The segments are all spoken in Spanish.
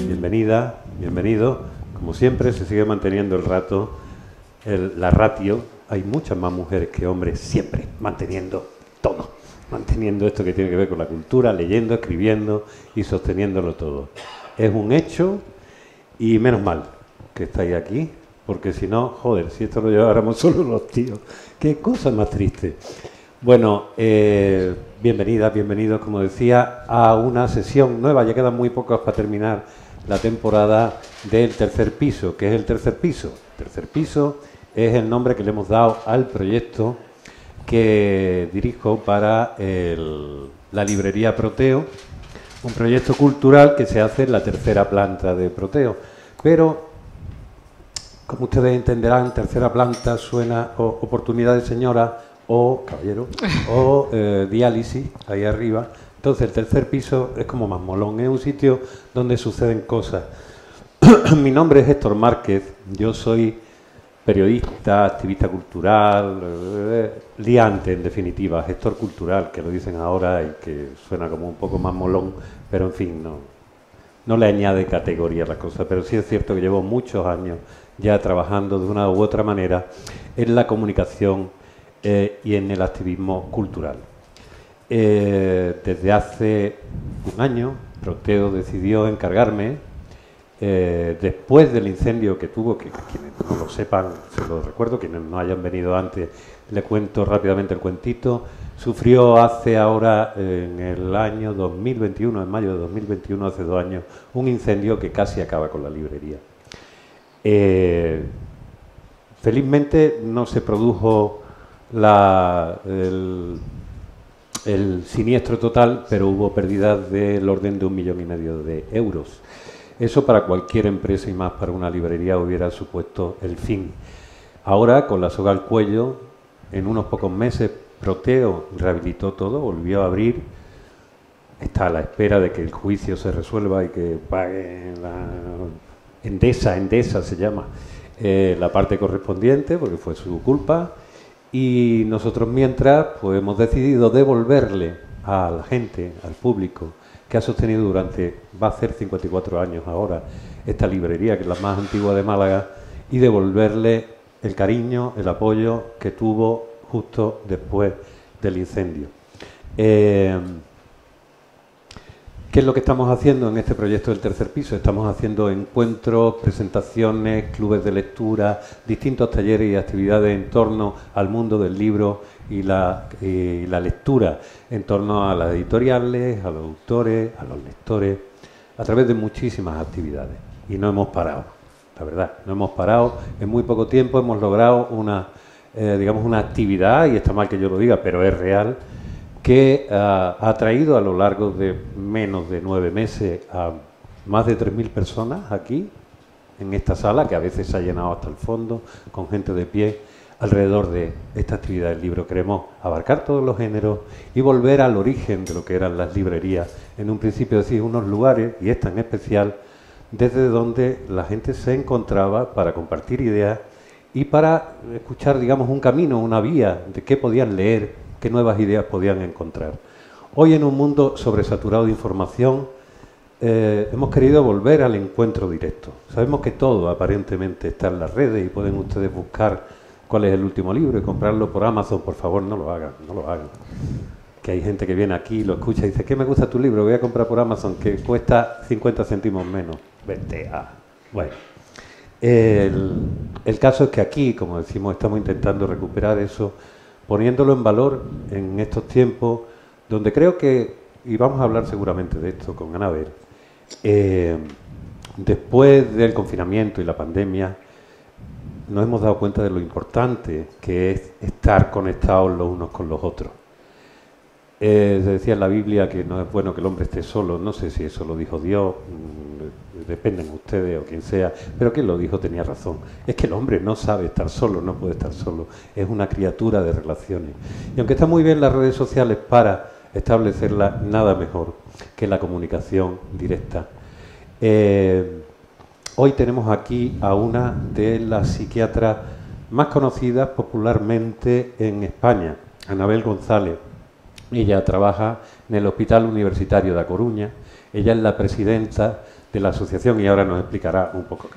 Bienvenida, bienvenido. Como siempre, se sigue manteniendo la ratio. Hay muchas más mujeres que hombres, siempre manteniendo todo. Manteniendo esto que tiene que ver con la cultura, leyendo, escribiendo y sosteniéndolo todo. Es un hecho y menos mal que estáis aquí, porque si no, joder, si esto lo lleváramos solo los tíos, qué cosa más triste. Bueno, bienvenidas, bienvenidos, como decía, a una sesión nueva. Ya quedan muy pocas para terminar la temporada del Tercer Piso. ¿Qué es el Tercer Piso? El Tercer Piso es el nombre que le hemos dado al proyecto que dirijo para la librería Proteo, un proyecto cultural que se hace en la tercera planta de Proteo. Pero, como ustedes entenderán, tercera planta suena oportunidad de señora o caballero o diálisis ahí arriba. Entonces el tercer piso es como más molón, es un sitio donde suceden cosas. Mi nombre es Héctor Márquez, yo soy periodista, activista cultural, liante en definitiva, gestor cultural, que lo dicen ahora y que suena como un poco más molón, pero en fin, no le añade categoría a las cosas. Pero sí es cierto que llevo muchos años ya trabajando de una u otra manera en la comunicación y en el activismo cultural. Desde hace un año, Proteo decidió encargarme, después del incendio que tuvo, que quienes no lo sepan, se lo recuerdo, quienes no hayan venido antes, le cuento rápidamente el cuentito. Sufrió hace ahora, en el año 2021, en mayo de 2021, hace 2 años, un incendio que casi acaba con la librería. Felizmente no se produjo el siniestro total, pero hubo pérdidas del orden de 1,5 millones de euros. Eso para cualquier empresa y más para una librería hubiera supuesto el fin. Ahora, con la soga al cuello, en unos pocos meses, Proteo rehabilitó todo, volvió a abrir, está a la espera de que el juicio se resuelva y que pague la Endesa se llama, la parte correspondiente, porque fue su culpa. Y nosotros mientras pues hemos decidido devolverle a la gente, al público, que ha sostenido durante, va a hacer 54 años ahora, esta librería, que es la más antigua de Málaga, y devolverle el cariño, el apoyo que tuvo justo después del incendio. ¿Qué es lo que estamos haciendo en este proyecto del tercer piso? Estamos haciendo encuentros, presentaciones, clubes de lectura, distintos talleres y actividades en torno al mundo del libro y la lectura, en torno a las editoriales, a los autores, a los lectores, a través de muchísimas actividades. Y no hemos parado, la verdad, no hemos parado. En muy poco tiempo hemos logrado una actividad, y está mal que yo lo diga, pero es real, que ha traído a lo largo de menos de 9 meses a más de 3.000 personas aquí, en esta sala, que a veces se ha llenado hasta el fondo, con gente de pie, alrededor de esta actividad del libro. Queremos abarcar todos los géneros y volver al origen de lo que eran las librerías. En un principio decir unos lugares, y esta en especial, desde donde la gente se encontraba para compartir ideas y para escuchar, digamos, un camino, una vía de qué podían leer, qué nuevas ideas podían encontrar. Hoy, en un mundo sobresaturado de información, hemos querido volver al encuentro directo. Sabemos que todo aparentemente está en las redes y pueden ustedes buscar cuál es el último libro y comprarlo por Amazon. Por favor, no lo hagan, no lo hagan. Que hay gente que viene aquí, lo escucha y dice: ¿qué me gusta tu libro? Voy a comprar por Amazon, que cuesta 50 céntimos menos. Vete a... Bueno, el caso es que aquí, como decimos, estamos intentando recuperar eso, poniéndolo en valor en estos tiempos, donde creo que, y vamos a hablar seguramente de esto con Anabel, después del confinamiento y la pandemia, nos hemos dado cuenta de lo importante que es estar conectados los unos con los otros. Se decía en la Biblia que no es bueno que el hombre esté solo. No sé si eso lo dijo Dios, dependen ustedes o quien sea, pero quien lo dijo tenía razón. Es que el hombre no sabe estar solo, no puede estar solo, es una criatura de relaciones. Y aunque están muy bien las redes sociales para establecerla, nada mejor que la comunicación directa. hoy tenemos aquí a una de las psiquiatras más conocidas popularmente en España, Anabel González. Ella trabaja en el Hospital Universitario de A Coruña. Ella es la presidenta de la asociación, y ahora nos explicará un poco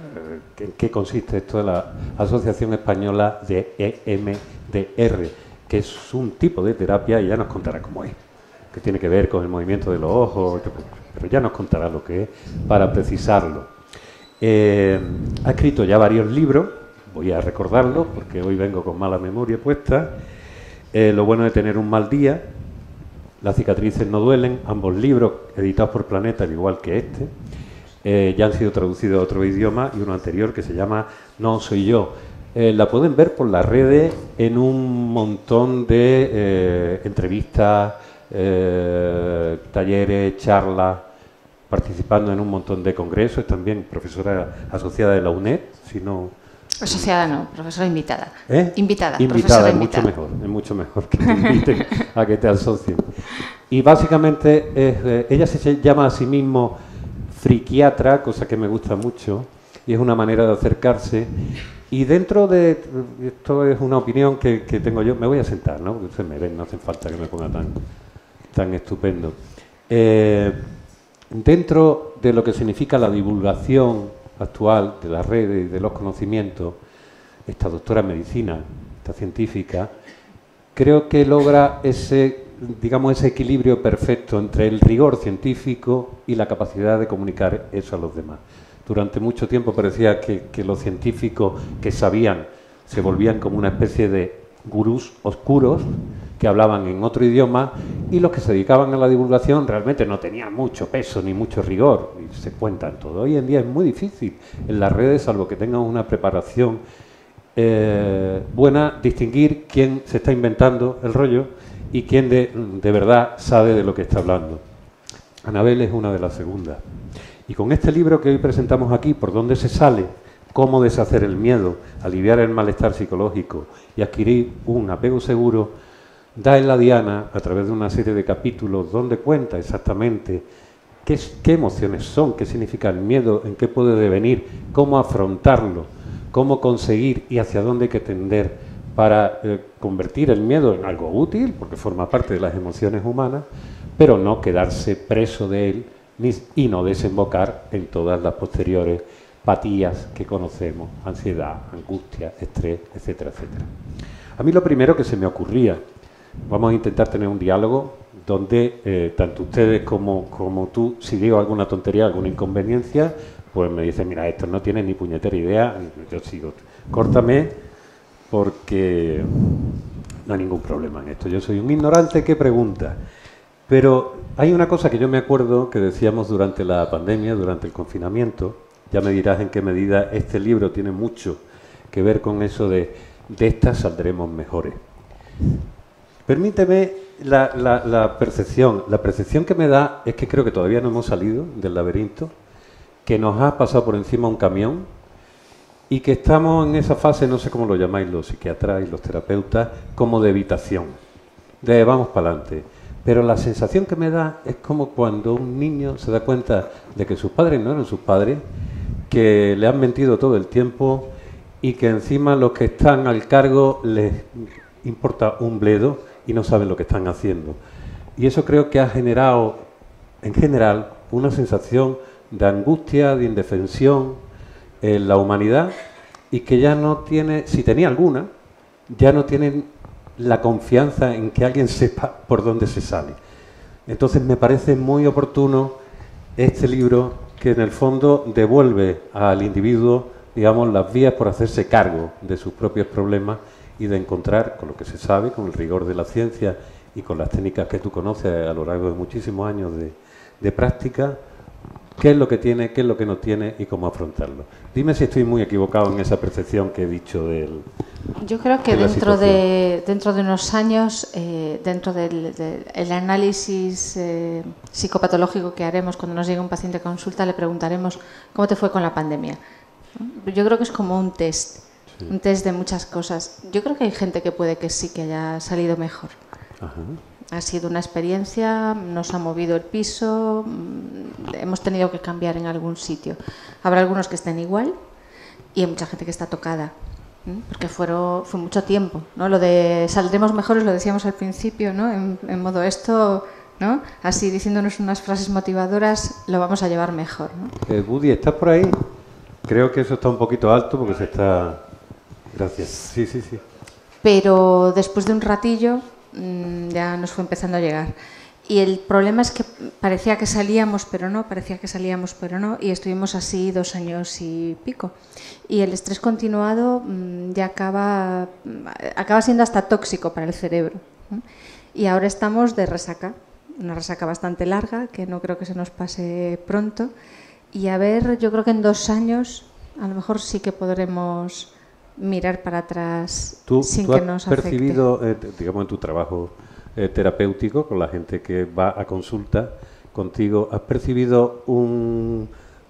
en qué consiste esto de la Asociación Española de EMDR, que es un tipo de terapia, y ya nos contará cómo es, que tiene que ver con el movimiento de los ojos, pero ya nos contará lo que es para precisarlo. Ha escrito ya varios libros, voy a recordarlos porque hoy vengo con mala memoria puesta. Lo bueno de tener un mal día, Las cicatrices no duelen, ambos libros editados por Planeta, al igual que este. Ya han sido traducidos a otro idioma, y uno anterior que se llama No soy yo. La pueden ver por las redes en un montón de entrevistas, talleres, charlas, participando en un montón de congresos. Es también profesora asociada de la UNED, si no... Asociada no, profesora invitada. Invitada, profesora es invitada. es mucho mejor que te inviten a que te asocien. Y básicamente ella se llama a sí mismo friquiatra, cosa que me gusta mucho, y es una manera de acercarse. Y dentro de... Esto es una opinión que tengo yo. Me voy a sentar, ¿no? Porque ustedes me ven, no hace falta que me ponga tan estupendo. Dentro de lo que significa la divulgación actual de las redes y de los conocimientos, esta doctora en medicina, esta científica, creo que logra ese equilibrio perfecto entre el rigor científico y la capacidad de comunicar eso a los demás. Durante mucho tiempo parecía que los científicos que sabían se volvían como una especie de gurús oscuros que hablaban en otro idioma, y los que se dedicaban a la divulgación realmente no tenían mucho peso ni mucho rigor, y se cuentan todo. Hoy en día es muy difícil en las redes, salvo que tengan una preparación buena, distinguir quién se está inventando el rollo y quién de verdad sabe de lo que está hablando. Anabel es una de las segundas. Y con este libro que hoy presentamos aquí, Por dónde se sale, cómo deshacer el miedo, aliviar el malestar psicológico y adquirir un apego seguro, da en la diana, a través de una serie de capítulos, donde cuenta exactamente qué emociones son, qué significa el miedo, en qué puede devenir, cómo afrontarlo, cómo conseguir y hacia dónde hay que tender para convertir el miedo en algo útil, porque forma parte de las emociones humanas, pero no quedarse preso de él y no desembocar en todas las posteriores patías que conocemos: ansiedad, angustia, estrés, etcétera, etcétera. A mí lo primero que se me ocurría, vamos a intentar tener un diálogo donde tanto ustedes como tú, si digo alguna tontería, alguna inconveniencia, pues me dicen: mira, esto no tiene ni puñetera idea, yo sigo, córtame, porque no hay ningún problema en esto. Yo soy un ignorante que pregunta. Pero hay una cosa que yo me acuerdo que decíamos durante la pandemia, durante el confinamiento. Ya me dirás en qué medida este libro tiene mucho que ver con eso de estas saldremos mejores. Permíteme la percepción. La percepción que me da es que creo que todavía no hemos salido del laberinto, que nos ha pasado por encima un camión y que estamos en esa fase, no sé cómo lo llamáis los psiquiatras y los terapeutas, como de evitación, de vamos para adelante. Pero la sensación que me da es como cuando un niño se da cuenta de que sus padres no eran sus padres, que le han mentido todo el tiempo y que encima los que están al cargo les importa un bledo y no saben lo que están haciendo. Y eso creo que ha generado, en general, una sensación de angustia, de indefensión en la humanidad, y que ya no tiene, si tenía alguna, ya no tienen la confianza en que alguien sepa por dónde se sale. Entonces me parece muy oportuno este libro, que en el fondo devuelve al individuo, digamos, las vías por hacerse cargo de sus propios problemas y de encontrar, con lo que se sabe, con el rigor de la ciencia y con las técnicas que tú conoces a lo largo de muchísimos años de práctica, qué es lo que tiene, qué es lo que no tiene y cómo afrontarlo. Dime si estoy muy equivocado en esa percepción que he dicho del... Yo creo que dentro de unos años, dentro del análisis psicopatológico que haremos cuando nos llegue un paciente a consulta, le preguntaremos cómo te fue con la pandemia. Yo creo que es como un test, sí, un test de muchas cosas. Yo creo que hay gente que puede que sí que haya salido mejor. Ajá. Ha sido una experiencia, nos ha movido el piso, hemos tenido que cambiar en algún sitio. Habrá algunos que estén igual y hay mucha gente que está tocada, porque fue mucho tiempo, ¿no? Lo de saldremos mejores lo decíamos al principio, ¿no? En modo esto, ¿no? Así diciéndonos unas frases motivadoras, lo vamos a llevar mejor, ¿no? Woody, ¿estás por ahí? Creo que eso está un poquito alto porque se está... Gracias. Sí, sí, sí. Pero después de un ratillo ya nos fue empezando a llegar. Y el problema es que parecía que salíamos, pero no, parecía que salíamos, pero no, y estuvimos así 2 años y pico. Y el estrés continuado ya acaba siendo hasta tóxico para el cerebro. Y ahora estamos de resaca, una resaca bastante larga, que no creo que se nos pase pronto. Y a ver, yo creo que en 2 años a lo mejor sí que podremos mirar para atrás sin que nos afecte. ¿Tú has percibido, digamos, en tu trabajo terapéutico con la gente que va a consulta contigo, has percibido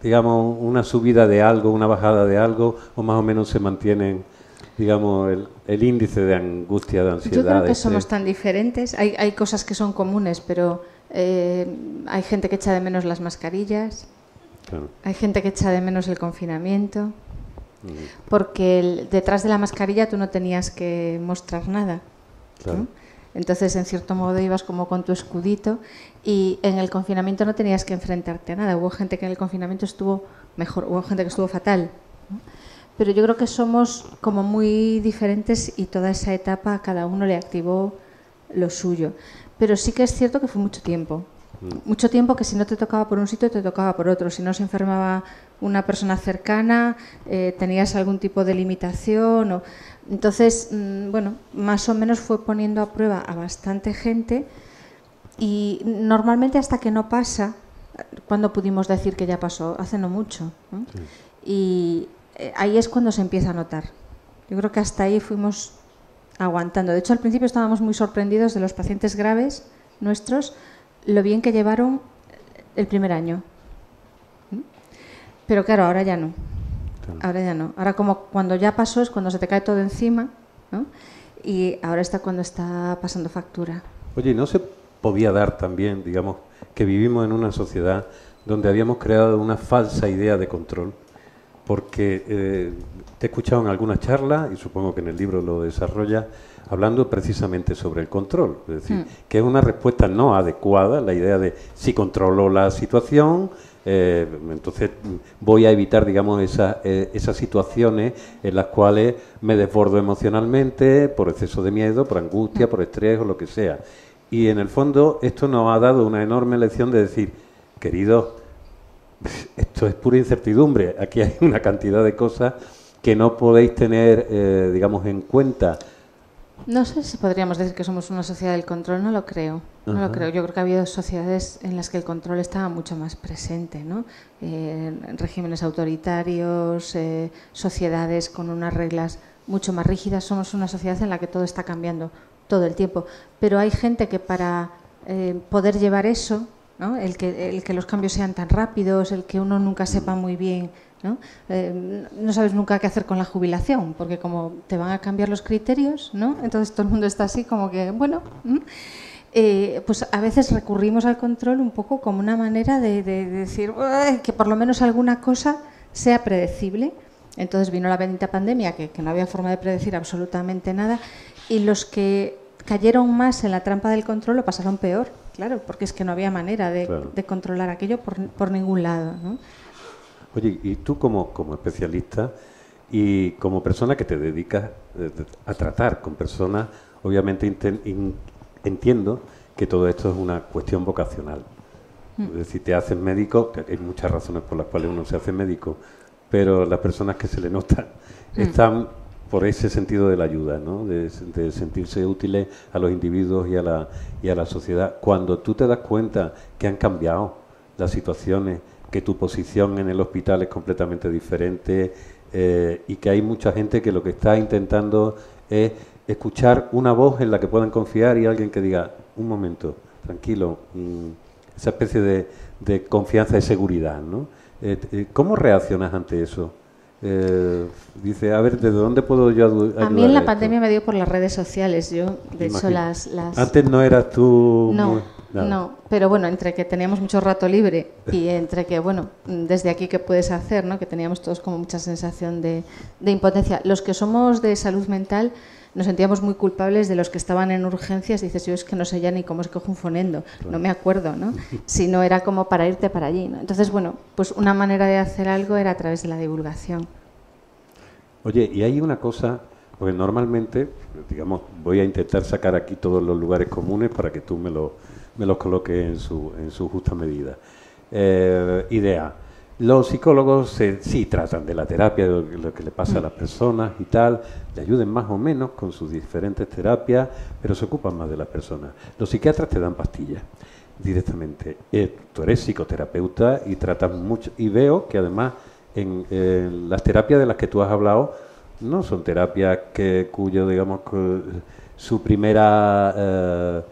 digamos, una subida de algo, una bajada de algo, o más o menos se mantienen, digamos, el índice de angustia, de ansiedad? Yo creo que somos tan diferentes. Hay cosas que son comunes, pero hay gente que echa de menos las mascarillas, claro. Hay gente que echa de menos el confinamiento, porque detrás de la mascarilla tú no tenías que mostrar nada, claro. ¿No? Entonces, en cierto modo, ibas como con tu escudito y en el confinamiento no tenías que enfrentarte a nada. Hubo gente que en el confinamiento estuvo mejor, hubo gente que estuvo fatal, ¿no? Pero yo creo que somos como muy diferentes y toda esa etapa a cada uno le activó lo suyo. Pero sí que es cierto que fue mucho tiempo. Mucho tiempo que si no te tocaba por un sitio, te tocaba por otro. Si no se enfermaba una persona cercana, tenías algún tipo de limitación. Entonces, bueno, más o menos fue poniendo a prueba a bastante gente y normalmente hasta que no pasa, cuando pudimos decir que ya pasó, hace no mucho, ¿no? Sí. Y ahí es cuando se empieza a notar. Yo creo que hasta ahí fuimos aguantando. De hecho, al principio estábamos muy sorprendidos de los pacientes graves nuestros, lo bien que llevaron el primer año. Pero claro, ahora ya no. Ahora ya no. Ahora como cuando ya pasó es cuando se te cae todo encima, ¿no? Y ahora está cuando está pasando factura. Oye, ¿no se podía dar también, digamos, que vivimos en una sociedad donde habíamos creado una falsa idea de control? Porque te he escuchado en alguna charla, y supongo que en el libro lo desarrolla, hablando precisamente sobre el control. Es decir, que es una respuesta no adecuada, la idea de si controlo la situación, entonces voy a evitar, digamos, esas situaciones en las cuales me desbordo emocionalmente por exceso de miedo, por angustia, por estrés o lo que sea. Y en el fondo esto nos ha dado una enorme lección de decir, queridos, esto es pura incertidumbre, aquí hay una cantidad de cosas que no podéis tener, digamos, en cuenta. No sé si podríamos decir que somos una sociedad del control, no lo creo. No lo creo. Yo creo que ha habido sociedades en las que el control estaba mucho más presente, ¿no? Regímenes autoritarios, sociedades con unas reglas mucho más rígidas. Somos una sociedad en la que todo está cambiando todo el tiempo. Pero hay gente que para poder llevar eso, ¿no? El que los cambios sean tan rápidos, el que uno nunca sepa muy bien, ¿no? No sabes nunca qué hacer con la jubilación, porque como te van a cambiar los criterios, ¿no? Entonces todo el mundo está así como que, bueno, pues a veces recurrimos al control un poco como una manera de decir que por lo menos alguna cosa sea predecible. Entonces vino la bendita pandemia, que no había forma de predecir absolutamente nada, y los que cayeron más en la trampa del control lo pasaron peor, claro, porque es que no había manera de controlar aquello por ningún lado, ¿no? Oye, y tú como especialista y como persona que te dedicas a tratar con personas, obviamente entiendo que todo esto es una cuestión vocacional. Es decir, te haces médico, que hay muchas razones por las cuales uno se hace médico, pero las personas que se le notan están por ese sentido de la ayuda, ¿no? De sentirse útiles a los individuos y a la sociedad. Cuando tú te das cuenta que han cambiado las situaciones, que tu posición en el hospital es completamente diferente y que hay mucha gente que lo que está intentando es escuchar una voz en la que puedan confiar y alguien que diga, un momento, tranquilo, esa especie de confianza y seguridad, ¿no? ¿Cómo reaccionas ante eso? dice, a ver, ¿de dónde puedo yo ayudar? A mí en la pandemia me dio por las redes sociales. Yo, de hecho, Antes no eras tú... No, pero bueno, entre que teníamos mucho rato libre y entre que, bueno, desde aquí qué puedes hacer, ¿no? Que teníamos todos como mucha sensación de impotencia. Los que somos de salud mental nos sentíamos muy culpables de los que estaban en urgencias. Dices, yo es que no sé ya ni cómo es que un fonendo, claro. No me acuerdo, ¿no? Si no era como para irte para allí, ¿no? Entonces, bueno, pues una manera de hacer algo era a través de la divulgación. Oye, y hay una cosa, porque normalmente, digamos, voy a intentar sacar aquí todos los lugares comunes para que tú me los coloques en su justa medida. Idea. Los psicólogos sí tratan de la terapia, de lo que le pasa a las personas y tal, le ayuden más o menos con sus diferentes terapias, pero se ocupan más de las personas. Los psiquiatras te dan pastillas directamente. Tú eres psicoterapeuta y tratas mucho, y veo que además en las terapias de las que tú has hablado no son terapias cuyo, digamos, su primera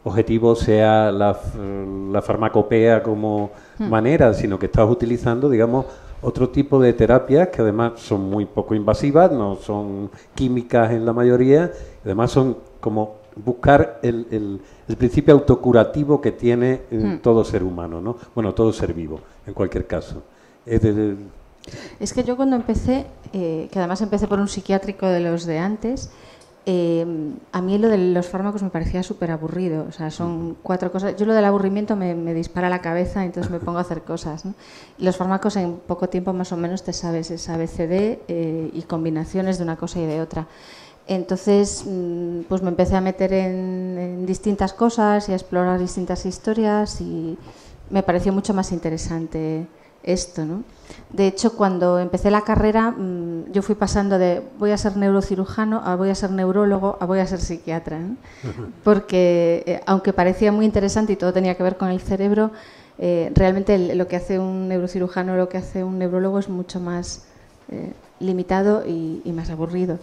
objetivo sea la farmacopea como manera, sino que estás utilizando, digamos, otro tipo de terapias que además son muy poco invasivas, no son químicas en la mayoría, además son como buscar el principio autocurativo que tiene todo ser humano, ¿no? Bueno, todo ser vivo, en cualquier caso. Es que yo cuando empecé, que además empecé por un psiquiátrico de los de antes, a mí lo de los fármacos me parecía súper aburrido. O sea, son 4 cosas. Yo lo del aburrimiento me dispara la cabeza, entonces me pongo a hacer cosas, ¿no? Y los fármacos en poco tiempo más o menos te sabes esa ABCD y combinaciones de una cosa y de otra. Entonces, pues me empecé a meter en distintas cosas y a explorar distintas historias y me pareció mucho más interesante esto, ¿no? De hecho, cuando empecé la carrera, yo fui pasando de voy a ser neurocirujano a voy a ser neurólogo a voy a ser psiquiatra, ¿no? Porque aunque parecía muy interesante y todo tenía que ver con el cerebro, realmente lo que hace un neurocirujano, lo que hace un neurólogo es mucho más limitado y más aburrido.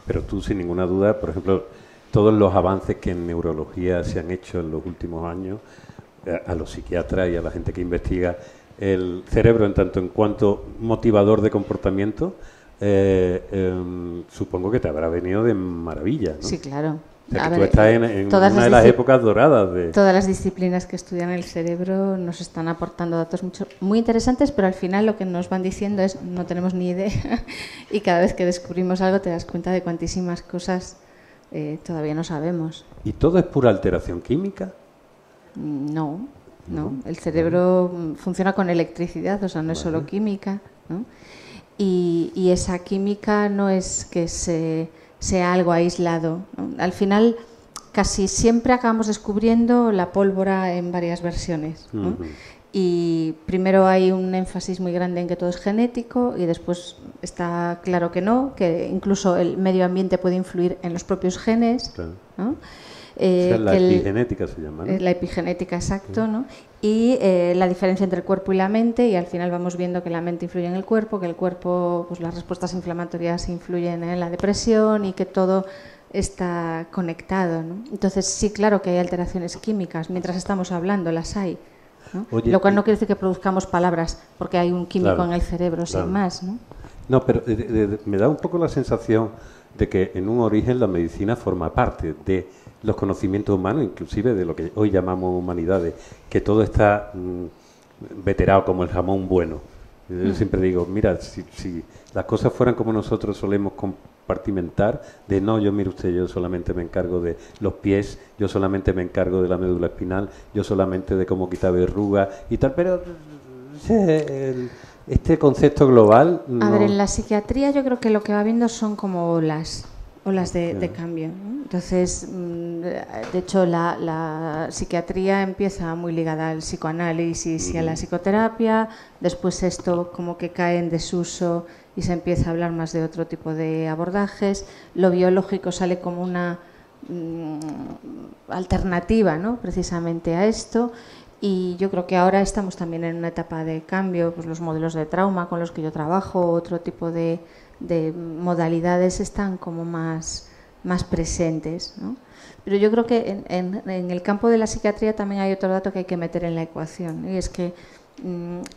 Pero tú, sin ninguna duda, por ejemplo, todos los avances que en neurología se han hecho en los últimos años, a los psiquiatras y a la gente que investiga el cerebro en tanto en cuanto motivador de comportamiento, supongo que te habrá venido de maravilla, ¿no? Sí, claro. O sea, que tú estás en una de las épocas doradas de... Todas las disciplinas que estudian el cerebro nos están aportando datos muy interesantes, pero al final lo que nos van diciendo es no tenemos ni idea y cada vez que descubrimos algo te das cuenta de cuantísimas cosas todavía no sabemos. ¿Y todo es pura alteración química? No. El cerebro funciona con electricidad, o sea, no es solo química, ¿no? Y esa química no es que sea algo aislado, ¿no? Al final, casi siempre acabamos descubriendo la pólvora en varias versiones, ¿no? Y primero hay un énfasis muy grande en que todo es genético y después está claro que no, que incluso el medio ambiente puede influir en los propios genes, claro, ¿no? O sea, la epigenética se llama, ¿no? La epigenética, exacto, ¿no? Y la diferencia entre el cuerpo y la mente, y al final vamos viendo que la mente influye en el cuerpo, que el cuerpo, pues las respuestas inflamatorias influyen en la depresión y que todo está conectado, ¿no? Entonces, sí, claro que hay alteraciones químicas, mientras estamos hablando las hay, ¿no? Oye, lo cual no quiere decir que produzcamos palabras porque hay un químico, claro, en el cerebro, claro, sin más, ¿no? No, pero me da un poco la sensación de que en un origen la medicina forma parte de los conocimientos humanos, inclusive de lo que hoy llamamos humanidades, que todo está veterado como el jamón bueno. Yo siempre digo, mira, si las cosas fueran como nosotros solemos compartimentar, de no, yo mire usted, yo solamente me encargo de los pies, yo solamente me encargo de la médula espinal, yo solamente de cómo quitar verrugas y tal, pero este concepto global... No. A ver, en la psiquiatría yo creo que lo que va viendo son como olas de cambio, ¿no? Entonces, de hecho, la psiquiatría empieza muy ligada al psicoanálisis y a la psicoterapia, después esto como que cae en desuso y se empieza a hablar más de otro tipo de abordajes, lo biológico sale como una alternativa, ¿no?, precisamente a esto. Y yo creo que ahora estamos también en una etapa de cambio, pues los modelos de trauma con los que yo trabajo, otro tipo de modalidades están como más presentes, ¿no? Pero yo creo que en el campo de la psiquiatría también hay otro dato que hay que meter en la ecuación, y es que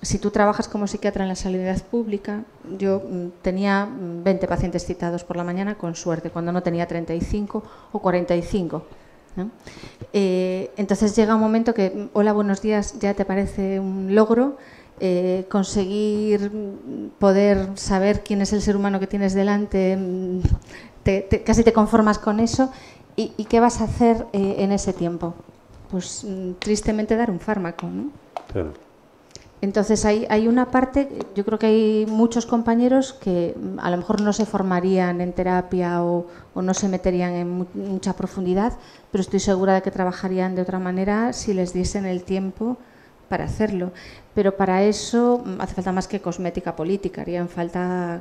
Si tú trabajas como psiquiatra en la sanidad pública, yo tenía 20 pacientes citados por la mañana, con suerte, cuando no tenía 35 o 45. ¿No? Entonces llega un momento que, hola, buenos días, ya te parece un logro, conseguir poder saber quién es el ser humano que tienes delante, casi te conformas con eso. ¿Y qué vas a hacer en ese tiempo? Pues tristemente dar un fármaco, ¿no? Claro. Entonces hay una parte, yo creo que hay muchos compañeros que a lo mejor no se formarían en terapia o no se meterían en mucha profundidad, pero estoy segura de que trabajarían de otra manera si les diesen el tiempo para hacerlo. Pero para eso hace falta más que cosmética política, harían falta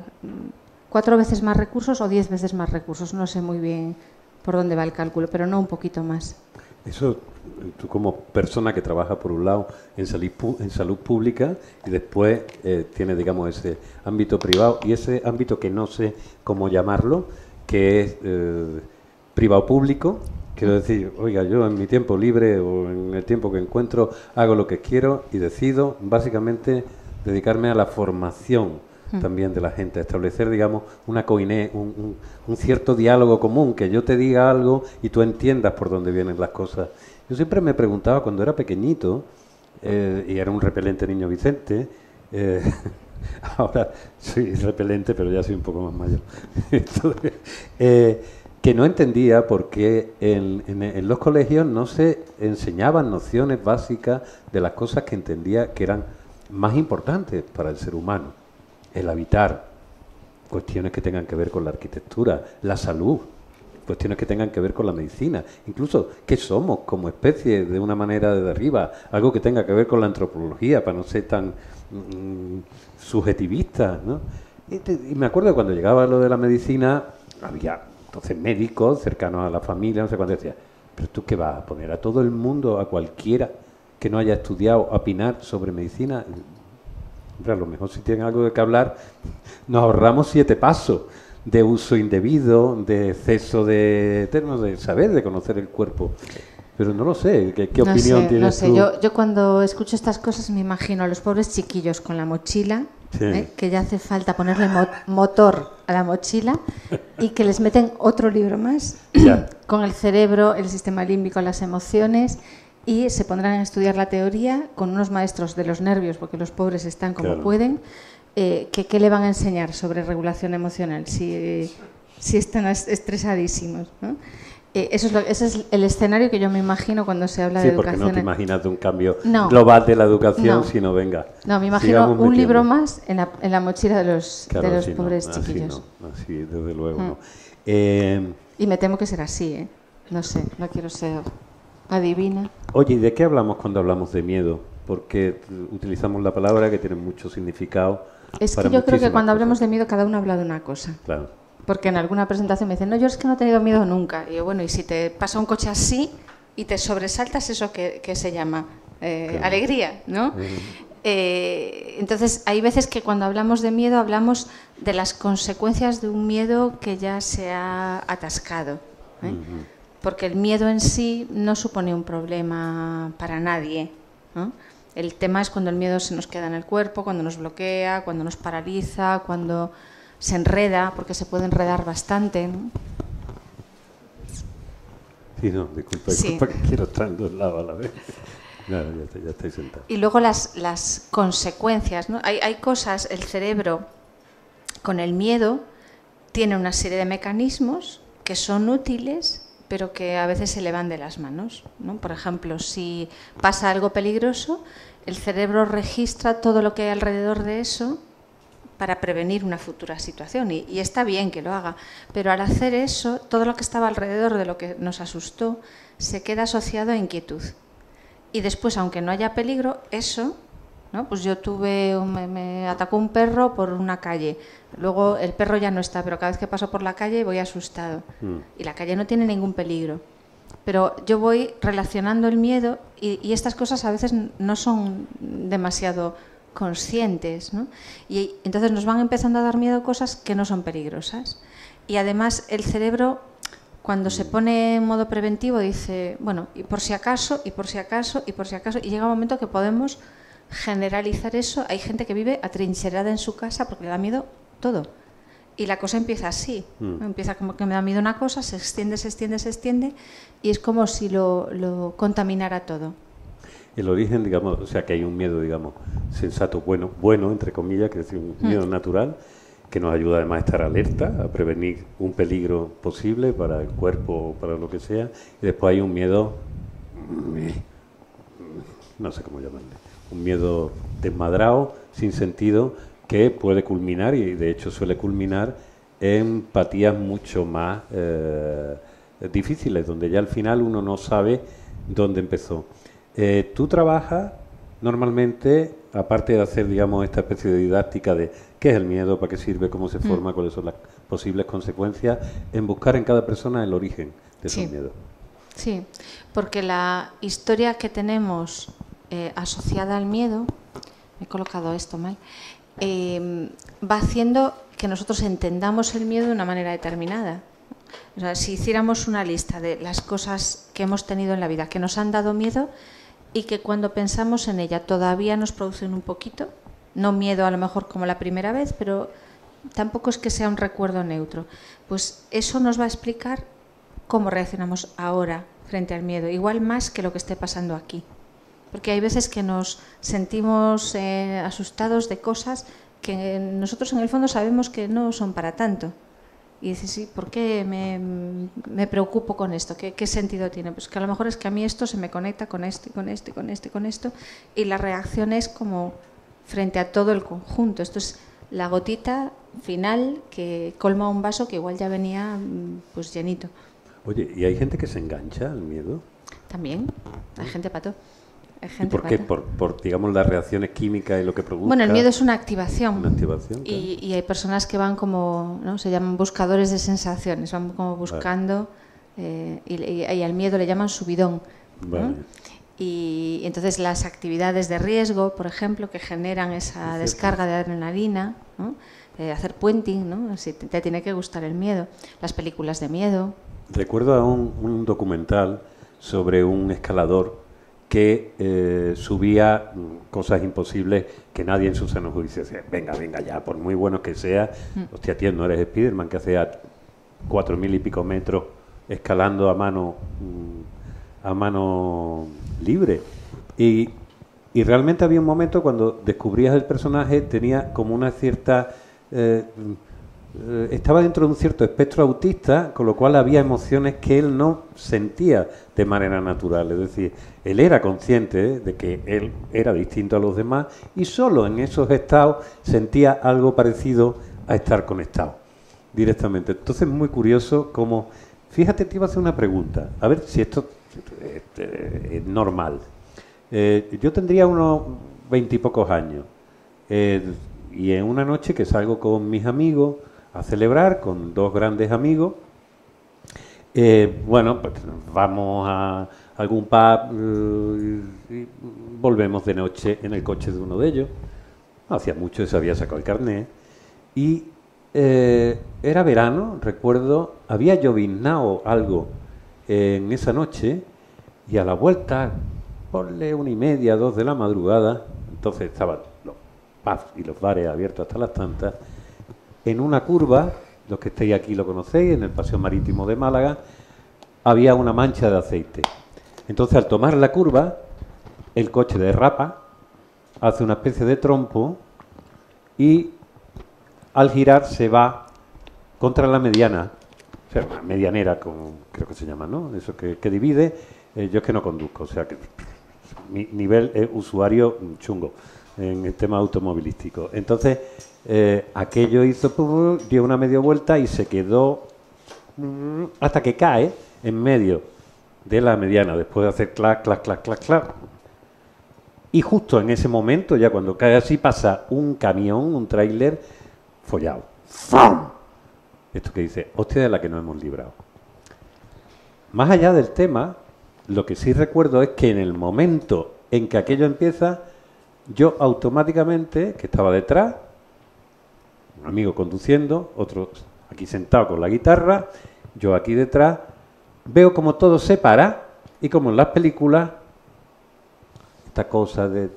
4 veces más recursos o 10 veces más recursos, no sé muy bien por dónde va el cálculo, pero no un poquito más. Eso, tú como persona que trabaja por un lado en salud pública y después tiene, digamos, ese ámbito privado y ese ámbito que no sé cómo llamarlo, que es privado-público. Quiero decir, oiga, yo en mi tiempo libre o en el tiempo que encuentro hago lo que quiero y decido básicamente dedicarme a la formación también de la gente, establecer, digamos, una un cierto diálogo común, que yo te diga algo y tú entiendas por dónde vienen las cosas. Yo siempre me preguntaba cuando era pequeñito, y era un repelente niño Vicente, ahora soy repelente, pero ya soy un poco más mayor, entonces, que no entendía por qué en los colegios no se enseñaban nociones básicas de las cosas que entendía que eran más importantes para el ser humano. El habitar, cuestiones que tengan que ver con la arquitectura, la salud, cuestiones que tengan que ver con la medicina, incluso qué somos como especie de una manera de arriba, algo que tenga que ver con la antropología, para no ser tan subjetivista, ¿no? Y me acuerdo cuando llegaba lo de la medicina, había entonces médicos cercanos a la familia, no sé cuánto, decía, pero tú qué vas a poner a todo el mundo, a cualquiera que no haya estudiado, a opinar sobre medicina. A lo mejor si tienen algo de que hablar, nos ahorramos 7 pasos de uso indebido, de exceso de saber, de conocer el cuerpo. Pero no lo sé, ¿qué opinión tienes tú? Yo cuando escucho estas cosas me imagino a los pobres chiquillos con la mochila, sí, que ya hace falta ponerle motor a la mochila y que les meten otro libro más, con el cerebro, el sistema límbico, las emociones, y se pondrán a estudiar la teoría con unos maestros de los nervios, porque los pobres están como pueden. ¿Qué le van a enseñar sobre regulación emocional si están estresadísimos, ¿no? Ese es el escenario que yo me imagino cuando se habla de educación. Sí, porque no te imaginas de un cambio global de la educación, sino venga. No, me imagino un libro más en la mochila de los pobres chiquillos. Así, desde luego, no. Y me temo que será así, ¿eh? No sé, no quiero ser adivina. Oye, ¿y de qué hablamos cuando hablamos de miedo? Porque utilizamos la palabra que tiene mucho significado. Es que yo creo que cuando hablamos de miedo cada uno habla de una cosa. Claro. Porque en alguna presentación me dicen, no, yo es que no he tenido miedo nunca. Y yo, bueno, y si te pasa un coche así y te sobresaltas, ¿eso qué se llama? Alegría, ¿no? Entonces, hay veces que cuando hablamos de miedo hablamos de las consecuencias de un miedo que ya se ha atascado, ¿eh? Porque el miedo en sí no supone un problema para nadie, ¿no? El tema es cuando el miedo se nos queda en el cuerpo, cuando nos bloquea, cuando nos paraliza, cuando se enreda, porque se puede enredar bastante, ¿no? Sí, no, disculpa, que quiero estar en 2 lados a la vez. Nada, ya estoy sentado. Y luego las consecuencias, ¿no? Hay cosas, el cerebro con el miedo tiene una serie de mecanismos que son útiles, pero que a veces se le van de las manos, ¿no? Por ejemplo, si pasa algo peligroso, el cerebro registra todo lo que hay alrededor de eso para prevenir una futura situación, y está bien que lo haga, pero al hacer eso, todo lo que estaba alrededor de lo que nos asustó se queda asociado a inquietud. Y después, aunque no haya peligro, eso, ¿no? Pues yo me atacó un perro por una calle, luego el perro ya no está, pero cada vez que paso por la calle voy asustado, y la calle no tiene ningún peligro. Pero yo voy relacionando el miedo y estas cosas a veces no son demasiado conscientes, ¿no? Y entonces nos van empezando a dar miedo cosas que no son peligrosas. Y además el cerebro, cuando se pone en modo preventivo, dice, bueno, y por si acaso, y por si acaso, y por si acaso, y llega un momento que podemos generalizar eso, hay gente que vive atrincherada en su casa porque le da miedo todo. Y la cosa empieza así, empieza como que me da miedo una cosa, se extiende, se extiende, se extiende, y es como si lo contaminara todo. El origen, digamos, o sea, que hay un miedo, digamos, sensato, bueno, entre comillas, que es un miedo natural, que nos ayuda además a estar alerta, a prevenir un peligro posible para el cuerpo o para lo que sea. Y después hay un miedo, no sé cómo llamarle, un miedo desmadrado, sin sentido, que puede culminar, y de hecho suele culminar, en empatías mucho más difíciles, donde ya al final uno no sabe dónde empezó. Tú trabajas normalmente, aparte de hacer, digamos, esta especie de didáctica de qué es el miedo, para qué sirve, cómo se forma, cuáles son las posibles consecuencias, en buscar en cada persona el origen de esos miedos. Sí, porque la historia que tenemos asociada al miedo, me he colocado esto mal, va haciendo que nosotros entendamos el miedo de una manera determinada. O sea, si hiciéramos una lista de las cosas que hemos tenido en la vida que nos han dado miedo y que cuando pensamos en ella todavía nos producen un poquito, no miedo a lo mejor como la primera vez, pero tampoco es que sea un recuerdo neutro, pues eso nos va a explicar cómo reaccionamos ahora frente al miedo, igual más que lo que esté pasando aquí. Porque hay veces que nos sentimos asustados de cosas que nosotros en el fondo sabemos que no son para tanto. Y dices, sí, ¿por qué me preocupo con esto? ¿Qué sentido tiene? Pues que a lo mejor es que a mí esto se me conecta con esto y con esto y con esto y con esto. Y la reacción es como frente a todo el conjunto. Esto es la gotita final que colma un vaso que igual ya venía pues llenito. Oye, ¿y hay gente que se engancha al miedo? También, hay gente pato. ¿Y por qué? Por, digamos, las reacciones químicas y lo que provoca. Bueno, el miedo es una activación. Una activación, claro. Y hay personas que van como, ¿no? Se llaman buscadores de sensaciones, van como buscando, y al miedo le llaman subidón. Vale. ¿No? Y entonces las actividades de riesgo, por ejemplo, que generan esa descarga de adrenalina, ¿no? Hacer puenting, ¿no? Si te tiene que gustar el miedo. Las películas de miedo. Recuerdo a un documental sobre un escalador que subía cosas imposibles que nadie en su sano juicio decía, venga ya, por muy bueno que sea, hostia, tío, no eres Spiderman, que hacía 4.000 y pico metros escalando a mano libre. Y realmente había un momento cuando descubrías el personaje, tenía como una cierta... estaba dentro de un cierto espectro autista, con lo cual había emociones que él no sentía de manera natural. Es decir, él era consciente de que él era distinto a los demás y solo en esos estados sentía algo parecido a estar conectado directamente. Entonces es muy curioso cómo... Fíjate, te iba a hacer una pregunta, a ver si esto es normal. Yo tendría unos 20 y pocos años y en una noche que salgo con mis amigos a celebrar con dos grandes amigos. Bueno, pues vamos a algún pub y volvemos de noche en el coche de uno de ellos. No hacía mucho, se había sacado el carnet. Y era verano, recuerdo, había lloviznado algo en esa noche y a la vuelta, ponle 1:30, 2 de la madrugada, entonces estaban los pubs y los bares abiertos hasta las tantas. En una curva, los que estéis aquí lo conocéis, en el Paseo Marítimo de Málaga, había una mancha de aceite. Entonces, al tomar la curva, el coche derrapa, hace una especie de trompo y al girar se va contra la mediana, o sea, una medianera, como creo que se llama, ¿no? Eso que divide. Yo es que no conduzco, o sea, que mi nivel es usuario chungo en el tema automovilístico. Entonces, aquello hizo, dio una media vuelta y se quedó hasta que cae en medio de la mediana, después de hacer clac, clac, clac, clac, clac. Y justo en ese momento, ya cuando cae así, pasa un camión, un tráiler follado. ¡Fum! Esto que dice, hostia de la que nos hemos librado. Más allá del tema, lo que sí recuerdo es que en el momento en que aquello empieza, yo automáticamente, que estaba detrás, un amigo conduciendo, otro aquí sentado con la guitarra, yo aquí detrás, veo como todo se para y como en las películas esta cosa de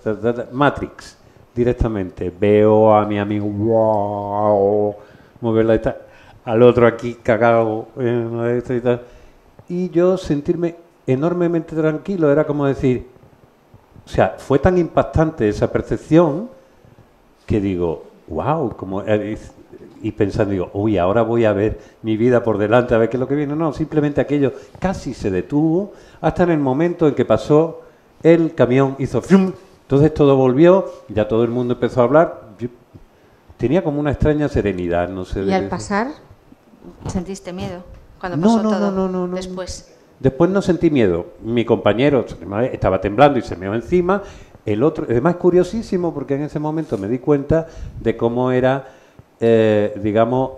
Matrix, directamente. Veo a mi amigo, wow, moverla y tal, al otro aquí cagado, y tal. Y yo sentirme enormemente tranquilo, era como decir, o sea, fue tan impactante esa percepción que digo, wow, como, y pensando, digo, uy, ahora voy a ver mi vida por delante, a ver qué es lo que viene. No, simplemente aquello casi se detuvo hasta en el momento en que pasó el camión, hizo ¡fum! Entonces todo volvió, ya todo el mundo empezó a hablar. Yo tenía como una extraña serenidad, no sé. ¿Y al pasar sentiste miedo? Cuando No, pasó no, todo, no, después. Después no sentí miedo. Mi compañero estaba temblando y se me iba encima. El otro, además curiosísimo, porque en ese momento me di cuenta de cómo era, digamos,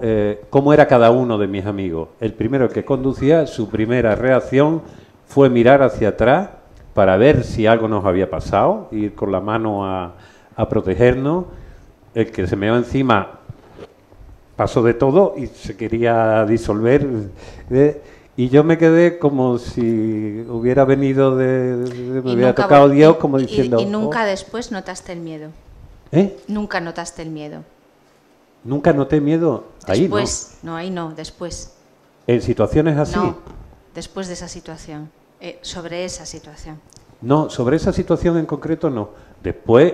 cómo era cada uno de mis amigos. El primero que conducía, su primera reacción fue mirar hacia atrás para ver si algo nos había pasado, ir con la mano a protegernos. El que se me iba encima pasó de todo y se quería disolver. Y yo me quedé como si hubiera venido me hubiera tocado Dios, como diciendo... ¿Y nunca después notaste el miedo? ¿Eh? ¿Nunca notaste el miedo? ¿Nunca noté miedo? Ahí no. Después, no, ahí no, después. ¿En situaciones así? No, después de esa situación, sobre esa situación. No, sobre esa situación en concreto no. Después,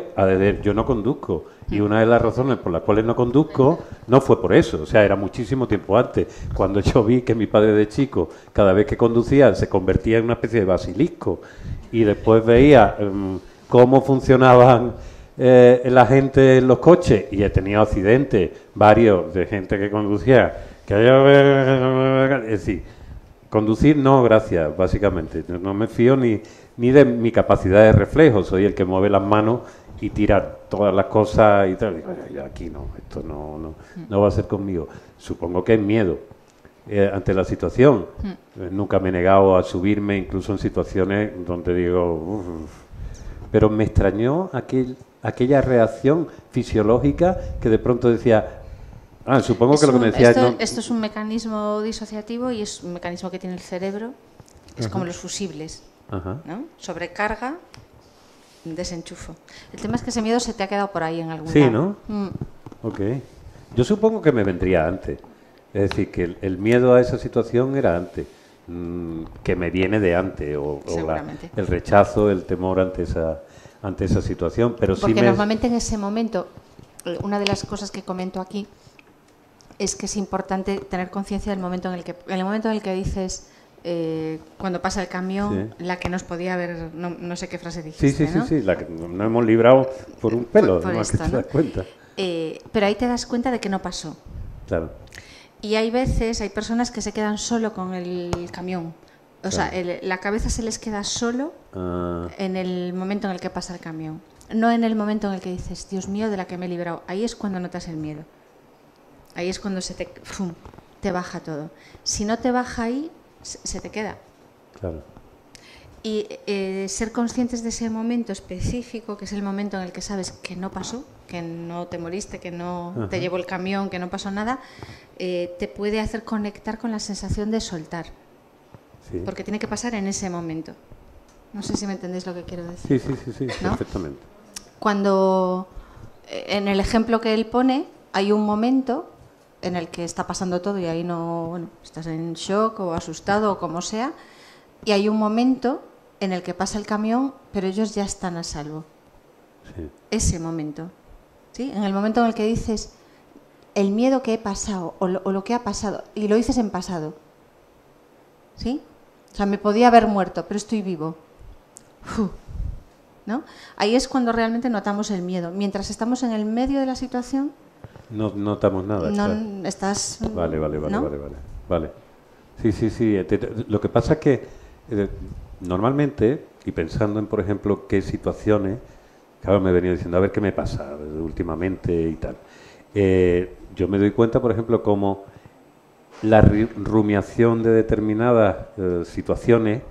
yo no conduzco. Y una de las razones por las cuales no conduzco no fue por eso. O sea, era muchísimo tiempo antes. Cuando yo vi que mi padre de chico, cada vez que conducía, se convertía en una especie de basilisco. Y después veía cómo funcionaban la gente en los coches. Y he tenido accidentes, varios, de gente que conducía. Es decir, conducir no, gracias, básicamente. No me fío ni de mi capacidad de reflejo. Soy el que mueve las manos y tira todas las cosas y tal. Digo, ya, aquí no, esto no va a ser conmigo. Supongo que es miedo ante la situación. Nunca me he negado a subirme, incluso en situaciones donde digo... Uf. Pero me extrañó aquella reacción fisiológica que de pronto decía... supongo que lo que me decía... Esto es un mecanismo disociativo y es un mecanismo que tiene el cerebro. Es como los fusibles. ¿No? Sobrecarga, desenchufo. El tema es que ese miedo se te ha quedado por ahí en algún lado. Sí, ¿no? Ok. Yo supongo que me vendría antes. Es decir, que el miedo a esa situación era antes. Que me viene de antes. O el rechazo, el temor ante esa situación. Pero porque normalmente en ese momento, una de las cosas que comento aquí es que es importante tener conciencia del momento en el momento en el que dices... cuando pasa el camión, sí. La que nos podía ver, no sé qué frase dijiste, ¿no? Sí, la que no hemos librado por un pelo, por esto, que te das cuenta. Pero ahí te das cuenta de que no pasó. Claro. Y hay personas que se quedan solo con el camión. O sea, la cabeza se les queda solo en el momento en el que pasa el camión. No en el momento en el que dices, Dios mío, de la que me he librado. Ahí es cuando notas el miedo. Ahí es cuando te baja todo. Si no te baja ahí, se te queda. Claro. Y ser conscientes de ese momento específico, que es el momento en el que sabes que no pasó, que no te moriste, que no te llevó el camión, que no pasó nada, te puede hacer conectar con la sensación de soltar. Sí. Porque tiene que pasar en ese momento. No sé si me entendéis lo que quiero decir. Sí, ¿no? Perfectamente. Cuando, en el ejemplo que él pone, hay un momento en el que está pasando todo y ahí estás en shock o asustado o como sea, y hay un momento en el que pasa el camión, pero ellos ya están a salvo. Sí. Ese momento, ¿sí? En el momento en el que dices el miedo que he pasado o lo que ha pasado, y lo dices en pasado, ¿sí? O sea, me podía haber muerto, pero estoy vivo. ¿No? Ahí es cuando realmente notamos el miedo. Mientras estamos en el medio de la situación, no notamos nada. No estás... Vale. ¿no? Vale. Sí. Lo que pasa es que normalmente, y pensando en, por ejemplo, qué situaciones, claro, me venía diciendo, a ver qué me pasa últimamente y tal. Yo me doy cuenta, por ejemplo, como la rumiación de determinadas situaciones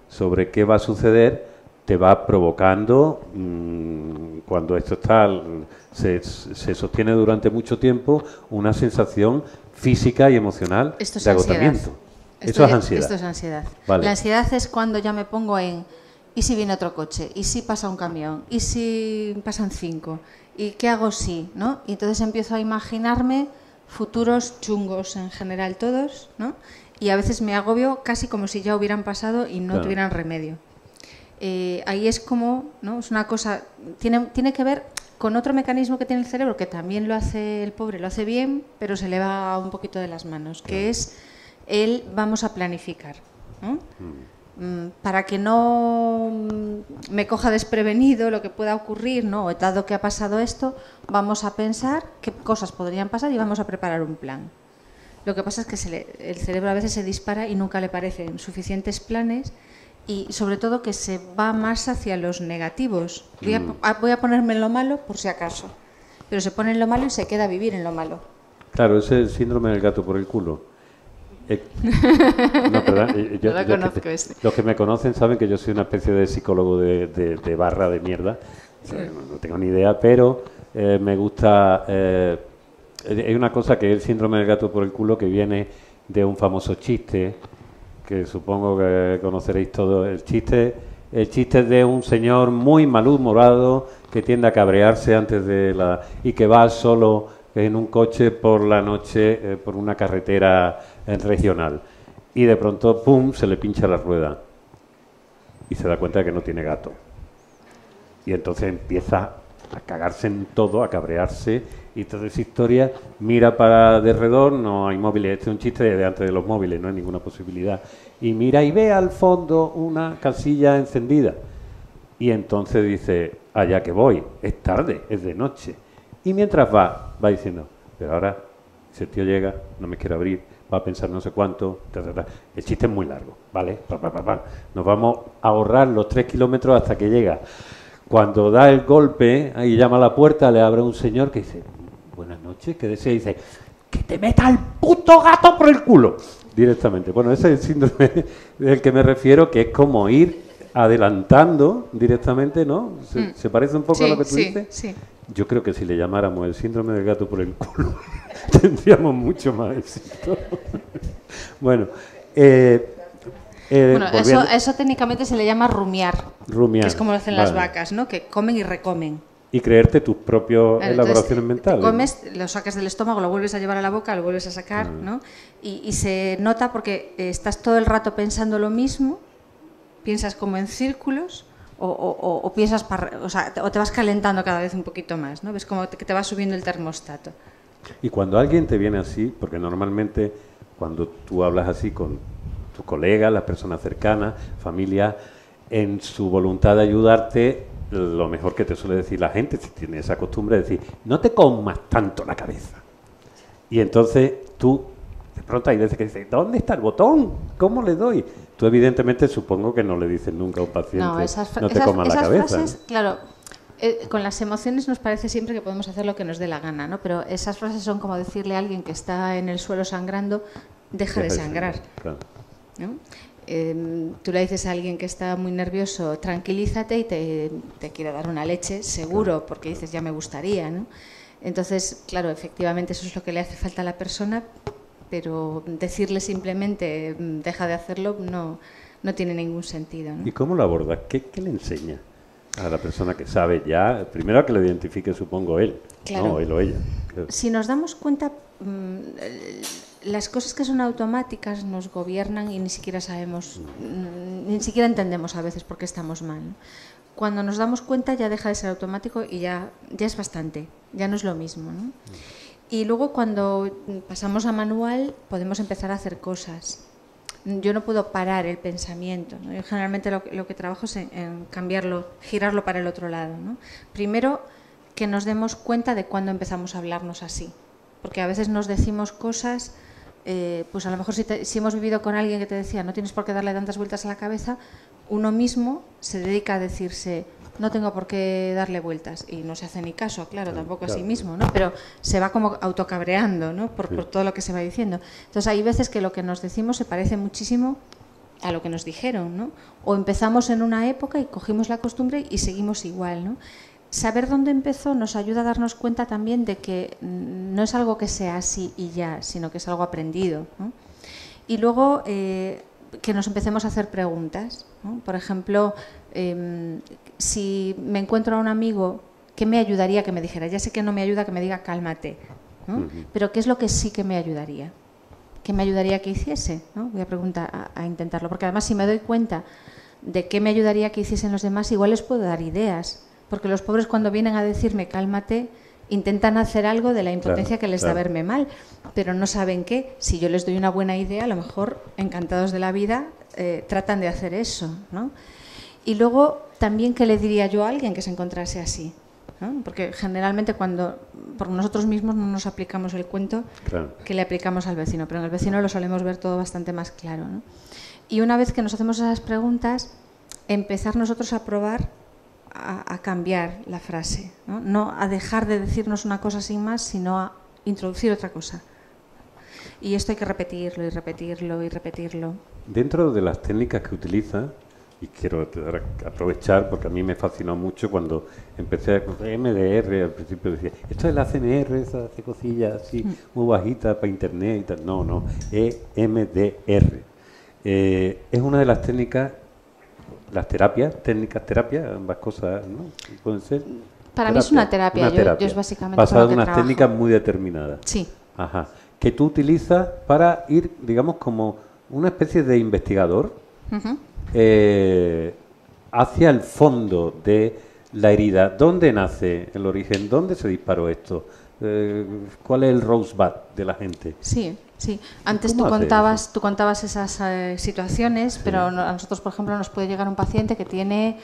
sobre qué va a suceder te va provocando, cuando esto se sostiene durante mucho tiempo, una sensación física y emocional de agotamiento. Esto es ansiedad. Esto es ansiedad. Vale. La ansiedad es cuando ya me pongo en ¿y si viene otro coche? ¿Y si pasa un camión? ¿Y si pasan 5? ¿Y qué hago si? ¿No? Y entonces empiezo a imaginarme futuros chungos en general todos, ¿no? Y a veces me agobio casi como si ya hubieran pasado y no tuvieran remedio. Ahí es como, ¿no? Es una cosa, tiene que ver con otro mecanismo que tiene el cerebro, que también lo hace el pobre, lo hace bien, pero se le va un poquito de las manos, que es el vamos a planificar, ¿no? Para que no me coja desprevenido lo que pueda ocurrir, ¿no? Dado que ha pasado esto, vamos a pensar qué cosas podrían pasar y vamos a preparar un plan. Lo que pasa es que el cerebro a veces se dispara y nunca le parecen suficientes planes y sobre todo que se va más hacia los negativos. Voy a ponerme en lo malo por si acaso, pero se pone en lo malo y se queda a vivir en lo malo. Claro, ese es el síndrome del gato por el culo. No, perdón, no lo conozco los que me conocen saben que yo soy una especie de psicólogo de barra de mierda. No tengo ni idea, pero me gusta... hay una cosa que es el síndrome del gato por el culo, que viene de un famoso chiste, que supongo que conoceréis todos. El chiste es de un señor muy malhumorado que tiende a cabrearse y que va solo en un coche por la noche por una carretera regional y de pronto ¡pum!, se le pincha la rueda y se da cuenta de que no tiene gato y entonces empieza a cagarse en todo, a cabrearse y toda esa historia. Mira para alrededor, no hay móviles, este es un chiste de antes de los móviles, no hay ninguna posibilidad, y mira y ve al fondo una casilla encendida y entonces dice, allá que voy, es tarde, es de noche. Y mientras va diciendo, pero ahora, si el tío llega, no me quiere abrir, va a pensar no sé cuánto, El chiste es muy largo, ¿vale? Nos vamos a ahorrar los 3 kilómetros hasta que llega. Cuando da el golpe, ahí llama a la puerta, le abre un señor que dice, buenas noches, que desea, y dice, que te meta el puto gato por el culo, directamente. Bueno, ese es el síndrome del que me refiero, que es como ir adelantando directamente, ¿no? ¿Se parece un poco a lo que tú dices? Sí. Yo creo que si le llamáramos el síndrome del gato por el culo, tendríamos mucho más éxito. Bueno, eso técnicamente se le llama rumiar, que es como lo hacen las vacas, ¿no? Que comen y recomen. Y creerte tus propias elaboraciones mentales. Comes, lo sacas del estómago, lo vuelves a llevar a la boca, lo vuelves a sacar, ¿no? Y se nota porque estás todo el rato pensando lo mismo, piensas como en círculos, o piensas o te vas calentando cada vez un poquito más, ¿no? Ves como que te va subiendo el termostato. Y cuando alguien te viene así, porque normalmente cuando tú hablas así con tus colegas, las personas cercanas, familia, en su voluntad de ayudarte, lo mejor que te suele decir la gente, si tiene esa costumbre, es decir, no te comas tanto la cabeza. Y entonces tú, de pronto hay veces que dices, ¿dónde está el botón? ¿Cómo le doy? Tú evidentemente supongo que no le dices nunca a un paciente, no te comas la cabeza. Frases, claro, con las emociones nos parece siempre que podemos hacer lo que nos dé la gana, ¿no? Pero esas frases son como decirle a alguien que está en el suelo sangrando, deja de sangrar. Claro. ¿No? Tú le dices a alguien que está muy nervioso, tranquilízate, y te quiere dar una leche, seguro, porque dices, ya me gustaría, ¿no? Entonces, claro, efectivamente eso es lo que le hace falta a la persona, pero decirle simplemente deja de hacerlo no tiene ningún sentido, ¿no? ¿Y cómo lo abordas? ¿Qué le enseña a la persona que sabe ya? Primero que lo identifique, supongo, él, claro. ¿no? Él o ella. Claro. Si nos damos cuenta, las cosas que son automáticas nos gobiernan y ni siquiera sabemos, ni siquiera entendemos a veces por qué estamos mal, ¿no? Cuando nos damos cuenta ya deja de ser automático y ya es bastante, ya no es lo mismo, ¿no? Y luego cuando pasamos a manual podemos empezar a hacer cosas. Yo no puedo parar el pensamiento, ¿no? Yo generalmente lo que trabajo es en cambiarlo, girarlo para el otro lado, ¿no? Primero, que nos demos cuenta de cuándo empezamos a hablarnos así. Porque a veces nos decimos cosas, pues a lo mejor si hemos vivido con alguien que te decía no tienes por qué darle tantas vueltas a la cabeza, uno mismo se dedica a decirse no tengo por qué darle vueltas y no se hace ni caso, claro, tampoco a sí mismo, ¿no? Pero se va como autocabreando, ¿no? Por todo lo que se va diciendo. Entonces hay veces que lo que nos decimos se parece muchísimo a lo que nos dijeron, ¿no? O empezamos en una época y cogimos la costumbre y seguimos igual, ¿no? Saber dónde empezó nos ayuda a darnos cuenta también de que no es algo que sea así y ya, sino que es algo aprendido, ¿no? Y luego que nos empecemos a hacer preguntas, ¿no? Por ejemplo, si me encuentro a un amigo, ¿qué me ayudaría que me dijera? Ya sé que no me ayuda que me diga cálmate, ¿no? Pero ¿qué es lo que sí que me ayudaría? ¿Qué me ayudaría que hiciese? ¿No? Voy a preguntar, a intentarlo, porque además si me doy cuenta de qué me ayudaría que hiciesen los demás, igual les puedo dar ideas, porque los pobres cuando vienen a decirme cálmate, intentan hacer algo de la impotencia que les da verme mal, pero no saben qué. Si yo les doy una buena idea, a lo mejor, encantados de la vida, tratan de hacer eso, ¿no? Y luego, también, ¿qué le diría yo a alguien que se encontrase así? ¿No? Porque generalmente por nosotros mismos no nos aplicamos el cuento que le aplicamos al vecino, pero en el vecino lo solemos ver todo bastante más claro, ¿no? Y una vez que nos hacemos esas preguntas, empezar nosotros a probar a cambiar la frase, ¿no? No a dejar de decirnos una cosa sin más, sino a introducir otra cosa. Y esto hay que repetirlo y repetirlo y repetirlo. Dentro de las técnicas que utiliza, y quiero aprovechar porque a mí me fascinó mucho cuando empecé con MDR, al principio decía, esto es la CMR, esa hace cosillas así muy bajitas para internet y tal. No, EMDR. Es una de las técnicas, las técnicas terapias, ambas cosas, ¿no? ¿Pueden ser? Para mí es una terapia, yo es básicamente basada en con lo que unas trabajo. técnicas muy determinadas. Sí. Ajá. Que tú utilizas para ir, digamos, como una especie de investigador hacia el fondo de la herida. ¿Dónde nace el origen? ¿Dónde se disparó esto? ¿Cuál es el rosebud de la gente? Sí. Antes tú contabas esas situaciones, sí. Pero a nosotros, por ejemplo, nos puede llegar un paciente que tiene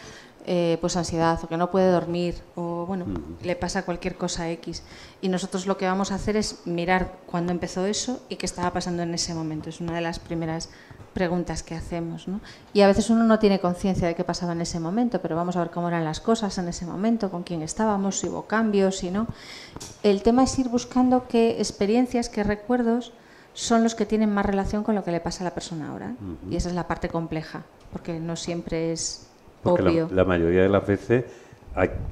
pues ansiedad o que no puede dormir o bueno, le pasa cualquier cosa X. Y nosotros lo que vamos a hacer es mirar cuándo empezó eso y qué estaba pasando en ese momento. Es una de las primeras preguntas que hacemos, ¿no? Y a veces uno no tiene conciencia de qué pasaba en ese momento, pero vamos a ver cómo eran las cosas en ese momento, con quién estábamos, si hubo cambios, si no. El tema es ir buscando qué experiencias, qué recuerdos son los que tienen más relación con lo que le pasa a la persona ahora. Y esa es la parte compleja, porque no siempre es porque obvio. La mayoría de las veces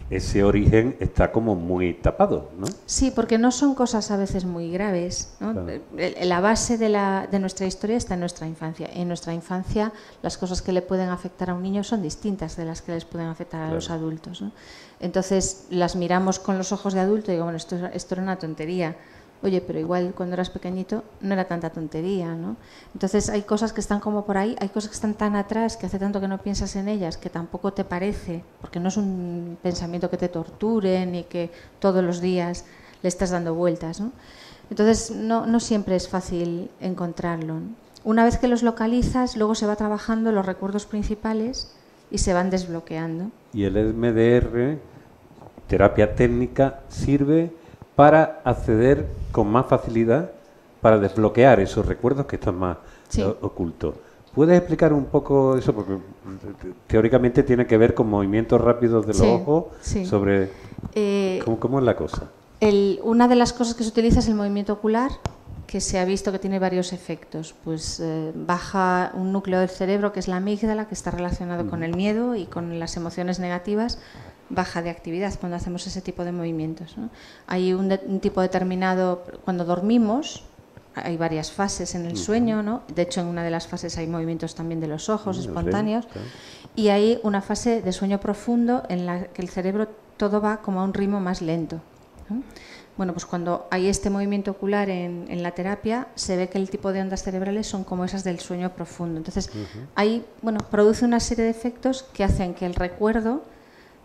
ese origen está como muy tapado, ¿no? Sí, porque no son cosas a veces muy graves, ¿no? Claro. La base de nuestra historia está en nuestra infancia. En nuestra infancia las cosas que le pueden afectar a un niño son distintas de las que les pueden afectar a los adultos, ¿no? Entonces las miramos con los ojos de adulto y digo, bueno, esto era una tontería. Oye, pero igual cuando eras pequeñito no era tanta tontería, ¿no? Entonces hay cosas que están como por ahí, hay cosas que están tan atrás, que hace tanto que no piensas en ellas, que tampoco te parece, porque no es un pensamiento que te torture ni que todos los días le estás dando vueltas, ¿no? Entonces no siempre es fácil encontrarlo, ¿no? Una vez que los localizas, luego se va trabajando los recuerdos principales y se van desbloqueando. Y el MDR, terapia técnica, sirve para acceder con más facilidad, para desbloquear esos recuerdos que están más ocultos. ¿Puedes explicar un poco eso? Porque teóricamente tiene que ver con movimientos rápidos de los ojos, sobre ¿cómo es la cosa? Una de las cosas que se utiliza es el movimiento ocular, que se ha visto que tiene varios efectos. Pues baja un núcleo del cerebro, que es la amígdala, que está relacionado con el miedo y con las emociones negativas, baja de actividad cuando hacemos ese tipo de movimientos, ¿no? Hay un tipo determinado, cuando dormimos, hay varias fases en el sueño, ¿no? De hecho, en una de las fases hay movimientos también de los ojos espontáneos, y hay una fase de sueño profundo en la que el cerebro todo va como a un ritmo más lento, ¿no? Bueno, pues cuando hay este movimiento ocular en la terapia, se ve que el tipo de ondas cerebrales son como esas del sueño profundo. Entonces, ahí, produce una serie de efectos que hacen que el recuerdo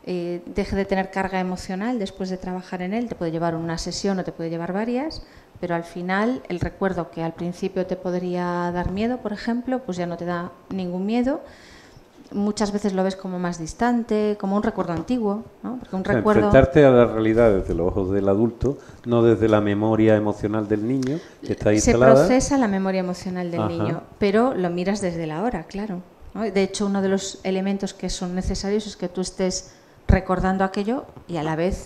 deje de tener carga emocional después de trabajar en él. Te puede llevar una sesión o te puede llevar varias, pero al final el recuerdo que al principio te podría dar miedo, por ejemplo, pues ya no te da ningún miedo. Muchas veces lo ves como más distante, como un recuerdo antiguo, ¿no? Porque enfrentarte a la realidad desde los ojos del adulto, no desde la memoria emocional del niño que está instalada. Se procesa la memoria emocional del niño, pero lo miras desde la hora, claro, ¿no? De hecho, uno de los elementos que son necesarios es que tú estés recordando aquello y a la vez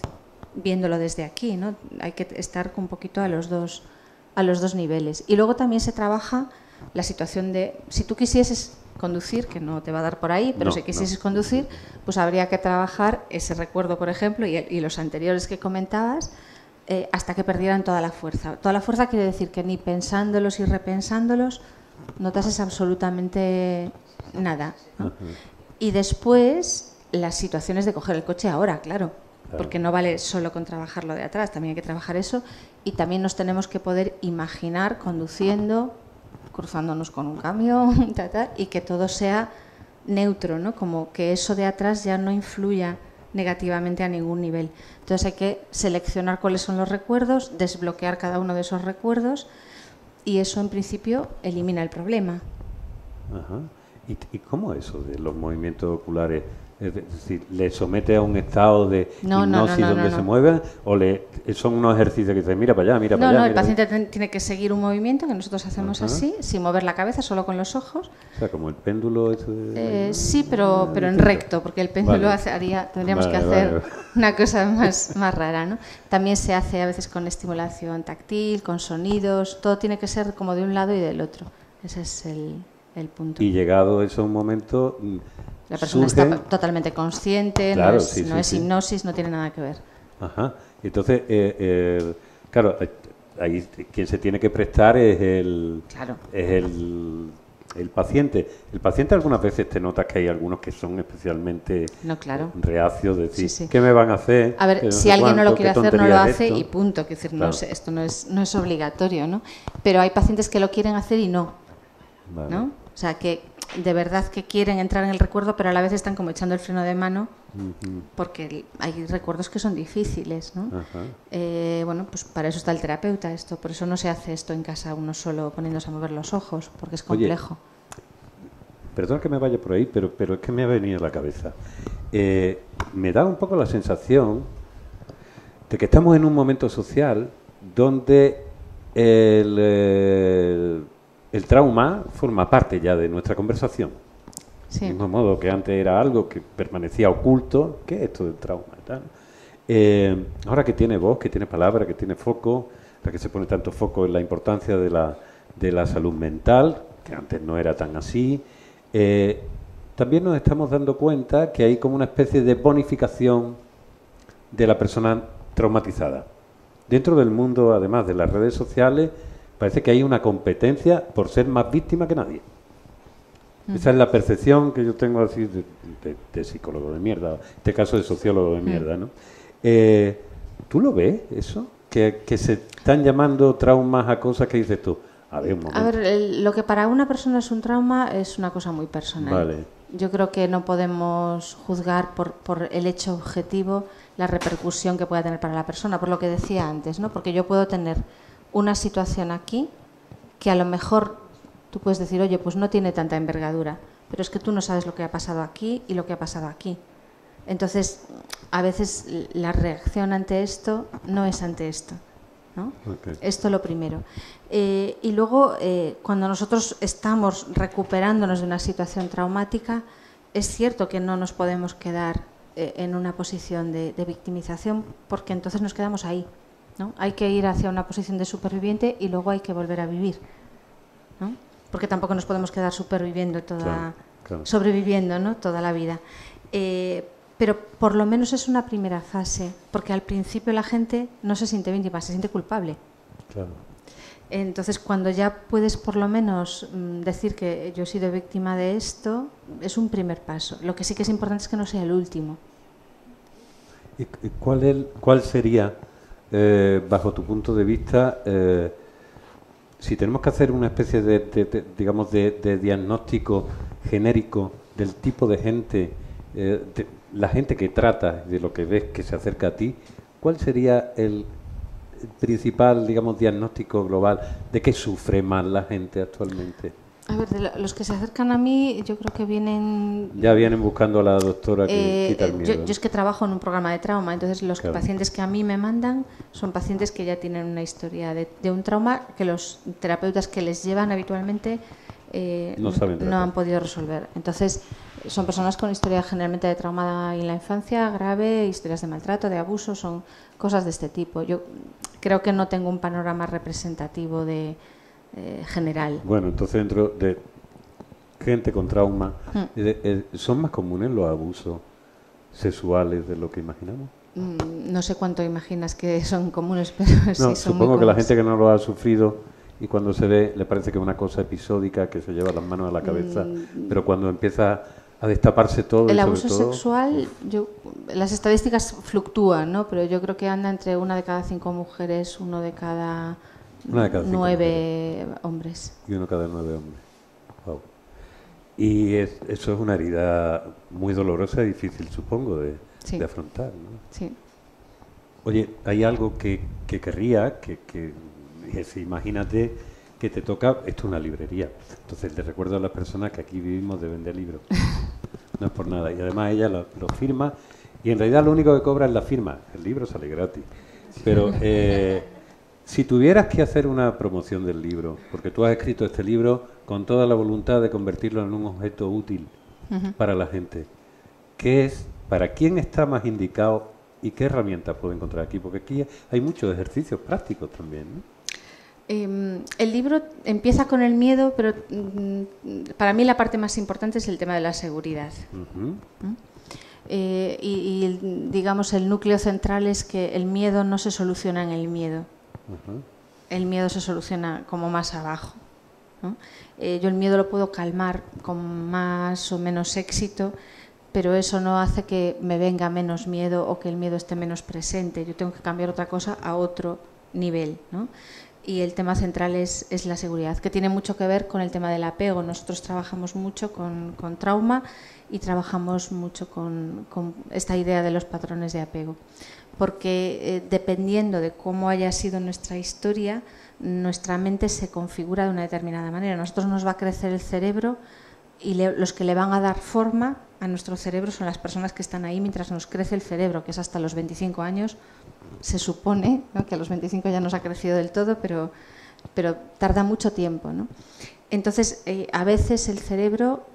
viéndolo desde aquí, ¿no? Hay que estar un poquito a los dos niveles. Y luego también se trabaja la situación de, si tú quisieses conducir, que no te va a dar por ahí, pero si quisieses conducir, pues habría que trabajar ese recuerdo, por ejemplo, y los anteriores que comentabas, hasta que perdieran toda la fuerza. Toda la fuerza quiere decir que ni pensándolos y repensándolos es absolutamente nada, ¿no? Y después las situaciones de coger el coche ahora, claro, porque no vale solo con trabajar lo de atrás, también hay que trabajar eso, y también nos tenemos que poder imaginar conduciendo, cruzándonos con un camión, y que todo sea neutro, ¿no? Como que eso de atrás ya no influya negativamente a ningún nivel. Entonces hay que seleccionar cuáles son los recuerdos, desbloquear cada uno de esos recuerdos, y eso en principio elimina el problema. Ajá. ¿Y cómo eso de los movimientos oculares? Es decir, ¿le somete a un estado de hipnosis donde se mueven? ¿O son unos ejercicios que dicen, mira para allá, mira para allá? No, el paciente tiene que seguir un movimiento que nosotros hacemos así, sin mover la cabeza, solo con los ojos. O sea, como el péndulo. Sí, pero en recto, porque el péndulo tendríamos que hacer una cosa más rara, ¿no? También se hace a veces con estimulación táctil, con sonidos, todo tiene que ser como de un lado y del otro. Ese es el punto. Y llegado eso a un momento... La persona está totalmente consciente, claro, no es hipnosis, no tiene nada que ver. Ajá. Entonces, claro, ahí quien se tiene que prestar es el paciente. El paciente algunas veces te notas que hay algunos que son especialmente reacios de decir, ¿qué me van a hacer? A ver, si alguien no lo quiere hacer, no lo hace y punto. Que decir, claro. Esto no es obligatorio, ¿no? Pero hay pacientes que lo quieren hacer y no. Vale. ¿No? O sea, que de verdad que quieren entrar en el recuerdo, pero a la vez están como echando el freno de mano, porque hay recuerdos que son difíciles, ¿no? Bueno, pues para eso está el terapeuta, por eso no se hace esto en casa uno solo poniéndose a mover los ojos, porque es complejo. Oye, perdón que me vaya por ahí, pero es que me ha venido a la cabeza. Me da un poco la sensación de que estamos en un momento social donde el trauma forma parte ya de nuestra conversación. Sí. Del mismo modo que antes era algo que permanecía oculto. ¿Qué es esto del trauma? Ahora que tiene voz, que tiene palabra, que tiene foco, la que se pone tanto foco en la importancia de la salud mental, que antes no era tan así, también nos estamos dando cuenta que hay como una especie de bonificación de la persona traumatizada. Dentro del mundo, además de las redes sociales, parece que hay una competencia por ser más víctima que nadie. Esa es la percepción que yo tengo así de psicólogo de mierda, en este caso de sociólogo de mierda, ¿no? ¿Tú lo ves eso? Que se están llamando traumas a cosas que dices tú. A ver, un momento. A ver, lo que para una persona es un trauma es una cosa muy personal. Vale. Yo creo que no podemos juzgar por el hecho objetivo la repercusión que pueda tener para la persona, por lo que decía antes, ¿no? Porque yo puedo tener una situación aquí que a lo mejor tú puedes decir, oye, pues no tiene tanta envergadura, pero es que tú no sabes lo que ha pasado aquí y lo que ha pasado aquí. Entonces, a veces la reacción ante esto no es ante esto, ¿no? Okay. Esto lo primero. Y luego, cuando nosotros estamos recuperándonos de una situación traumática, es cierto que no nos podemos quedar en una posición de victimización, porque entonces nos quedamos ahí, ¿no? Hay que ir hacia una posición de superviviente y luego hay que volver a vivir, ¿no? Porque tampoco nos podemos quedar superviviendo sobreviviendo, ¿no? Toda la vida. Pero por lo menos es una primera fase, porque al principio la gente no se siente víctima, se siente culpable. Claro. Entonces, cuando ya puedes por lo menos decir que yo he sido víctima de esto, es un primer paso. Lo que sí que es importante es que no sea el último. ¿Y cuál sería, bajo tu punto de vista, si tenemos que hacer una especie de diagnóstico genérico del tipo de gente, la gente que trata, de lo que ves que se acerca a ti, cuál sería el principal, diagnóstico global de qué sufre más la gente actualmente? A ver, de los que se acercan a mí, yo creo que vienen... Ya vienen buscando a la doctora que quita el miedo. Yo es que trabajo en un programa de trauma, entonces los pacientes que a mí me mandan son pacientes que ya tienen una historia de un trauma que los terapeutas que les llevan habitualmente no han podido resolver. Entonces, son personas con historia generalmente de trauma en la infancia, grave, historias de maltrato, de abuso, son cosas de este tipo. Yo creo que no tengo un panorama representativo de general. Bueno, entonces dentro de gente con trauma, ¿son más comunes los abusos sexuales de lo que imaginamos? No sé cuánto imaginas que son comunes, pero sí son supongo que la gente que no lo ha sufrido y cuando se ve le parece que es una cosa episódica que se lleva las manos a la cabeza, pero cuando empieza a destaparse todo... El abuso sexual, las estadísticas fluctúan, ¿no? Pero yo creo que anda entre 1 de cada 5 mujeres, 1 de cada 9 hombres. Y 1 cada 9 hombres. Wow. Y eso es una herida muy dolorosa y difícil, supongo, de afrontar, ¿no? Sí. Oye, hay algo que querría, que imagínate que te toca, esto es una librería, entonces le recuerdo a las personas que aquí vivimos de vender libros, no es por nada, y además ella lo firma, y en realidad lo único que cobra es la firma, el libro sale gratis, pero si tuvieras que hacer una promoción del libro, porque tú has escrito este libro con toda la voluntad de convertirlo en un objeto útil para la gente, ¿para quién está más indicado y qué herramientas puedo encontrar aquí? Porque aquí hay muchos ejercicios prácticos también, ¿no? El libro empieza con el miedo, pero para mí la parte más importante es el tema de la seguridad. Digamos, el núcleo central es que el miedo no se soluciona en el miedo. El miedo se soluciona como más abajo, ¿no? Yo el miedo lo puedo calmar con más o menos éxito, pero eso no hace que me venga menos miedo o que el miedo esté menos presente. Yo tengo que cambiar otra cosa a otro nivel, ¿no? Y el tema central es la seguridad, que tiene mucho que ver con el tema del apego. Nosotros trabajamos mucho con trauma y trabajamos mucho con esta idea de los patrones de apego. Porque dependiendo de cómo haya sido nuestra historia, nuestra mente se configura de una determinada manera. A nosotros nos va a crecer el cerebro y los que le van a dar forma a nuestro cerebro son las personas que están ahí mientras nos crece el cerebro, que es hasta los 25 años. Se supone, ¿no?, que a los 25 ya nos ha crecido del todo, pero tarda mucho tiempo, ¿no? Entonces, a veces el cerebro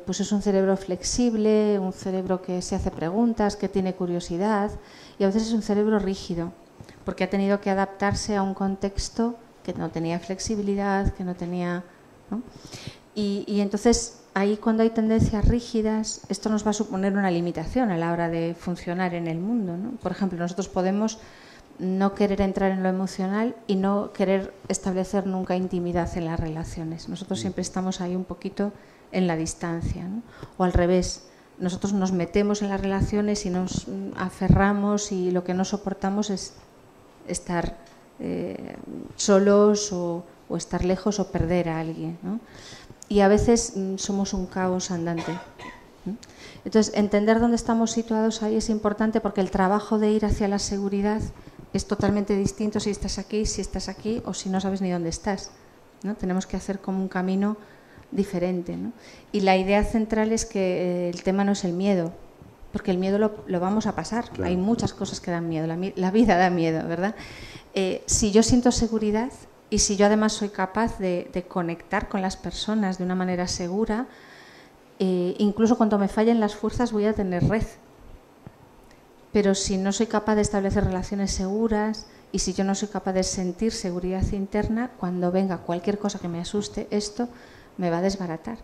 pues es un cerebro flexible, un cerebro que se hace preguntas, que tiene curiosidad, y a veces es un cerebro rígido, porque ha tenido que adaptarse a un contexto que no tenía flexibilidad, que no tenía, ¿no? Y entonces, ahí cuando hay tendencias rígidas, esto nos va a suponer una limitación a la hora de funcionar en el mundo, ¿no? Por ejemplo, nosotros podemos no querer entrar en lo emocional y no querer establecer nunca intimidad en las relaciones. Nosotros siempre estamos ahí un poquito en la distancia, ¿no? O al revés, nosotros nos metemos en las relaciones y nos aferramos y lo que no soportamos es estar solos o estar lejos o perder a alguien, ¿no? Y a veces somos un caos andante. Entonces, entender dónde estamos situados ahí es importante, porque el trabajo de ir hacia la seguridad es totalmente distinto si estás aquí o si no sabes ni dónde estás, ¿no? Tenemos que hacer como un camino diferente, ¿no? Y la idea central es que el tema no es el miedo, porque el miedo lo vamos a pasar. Claro. Hay muchas cosas que dan miedo, la vida da miedo, ¿verdad? Si yo siento seguridad y si yo además soy capaz de conectar con las personas de una manera segura, incluso cuando me fallen las fuerzas voy a tener red. Pero si no soy capaz de establecer relaciones seguras y si yo no soy capaz de sentir seguridad interna, cuando venga cualquier cosa que me asuste, esto me va a desbaratar.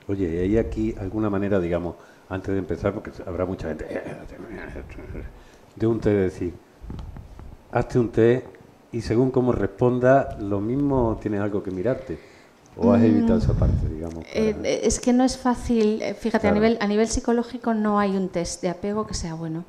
Oye, ¿y hay aquí alguna manera, digamos, antes de empezar, porque habrá mucha gente, de un té, decir, hazte un té y según cómo responda, lo mismo tienes algo que mirarte? ¿O has evitado esa parte, digamos? Es que no es fácil. Fíjate, claro. a nivel psicológico no hay un test de apego que sea bueno.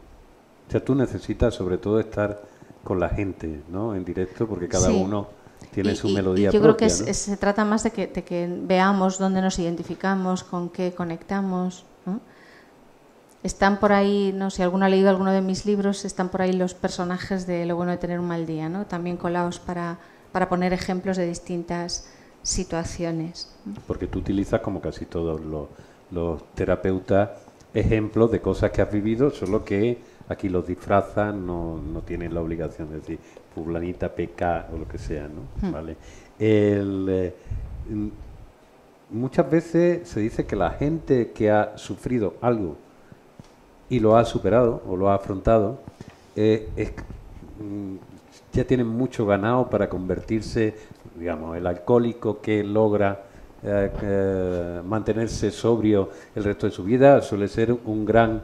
O sea, tú necesitas sobre todo estar con la gente, ¿no?, en directo, porque cada uno tiene su melodía yo propia. Yo creo que se trata más de que veamos dónde nos identificamos, con qué conectamos, ¿no? Están por ahí, no sé, si alguno ha leído alguno de mis libros, están por ahí los personajes de Lo bueno de tener un mal día, ¿no? También colados para poner ejemplos de distintas situaciones. Porque tú utilizas, como casi todos los terapeutas, ejemplos de cosas que has vivido, solo que aquí los disfrazan, no tienen la obligación de decir fulanita peca o lo que sea, ¿no? ¿Vale? Muchas veces se dice que la gente que ha sufrido algo y lo ha superado o lo ha afrontado ya tienen mucho ganado para convertirse, digamos, el alcohólico que logra mantenerse sobrio el resto de su vida suele ser un gran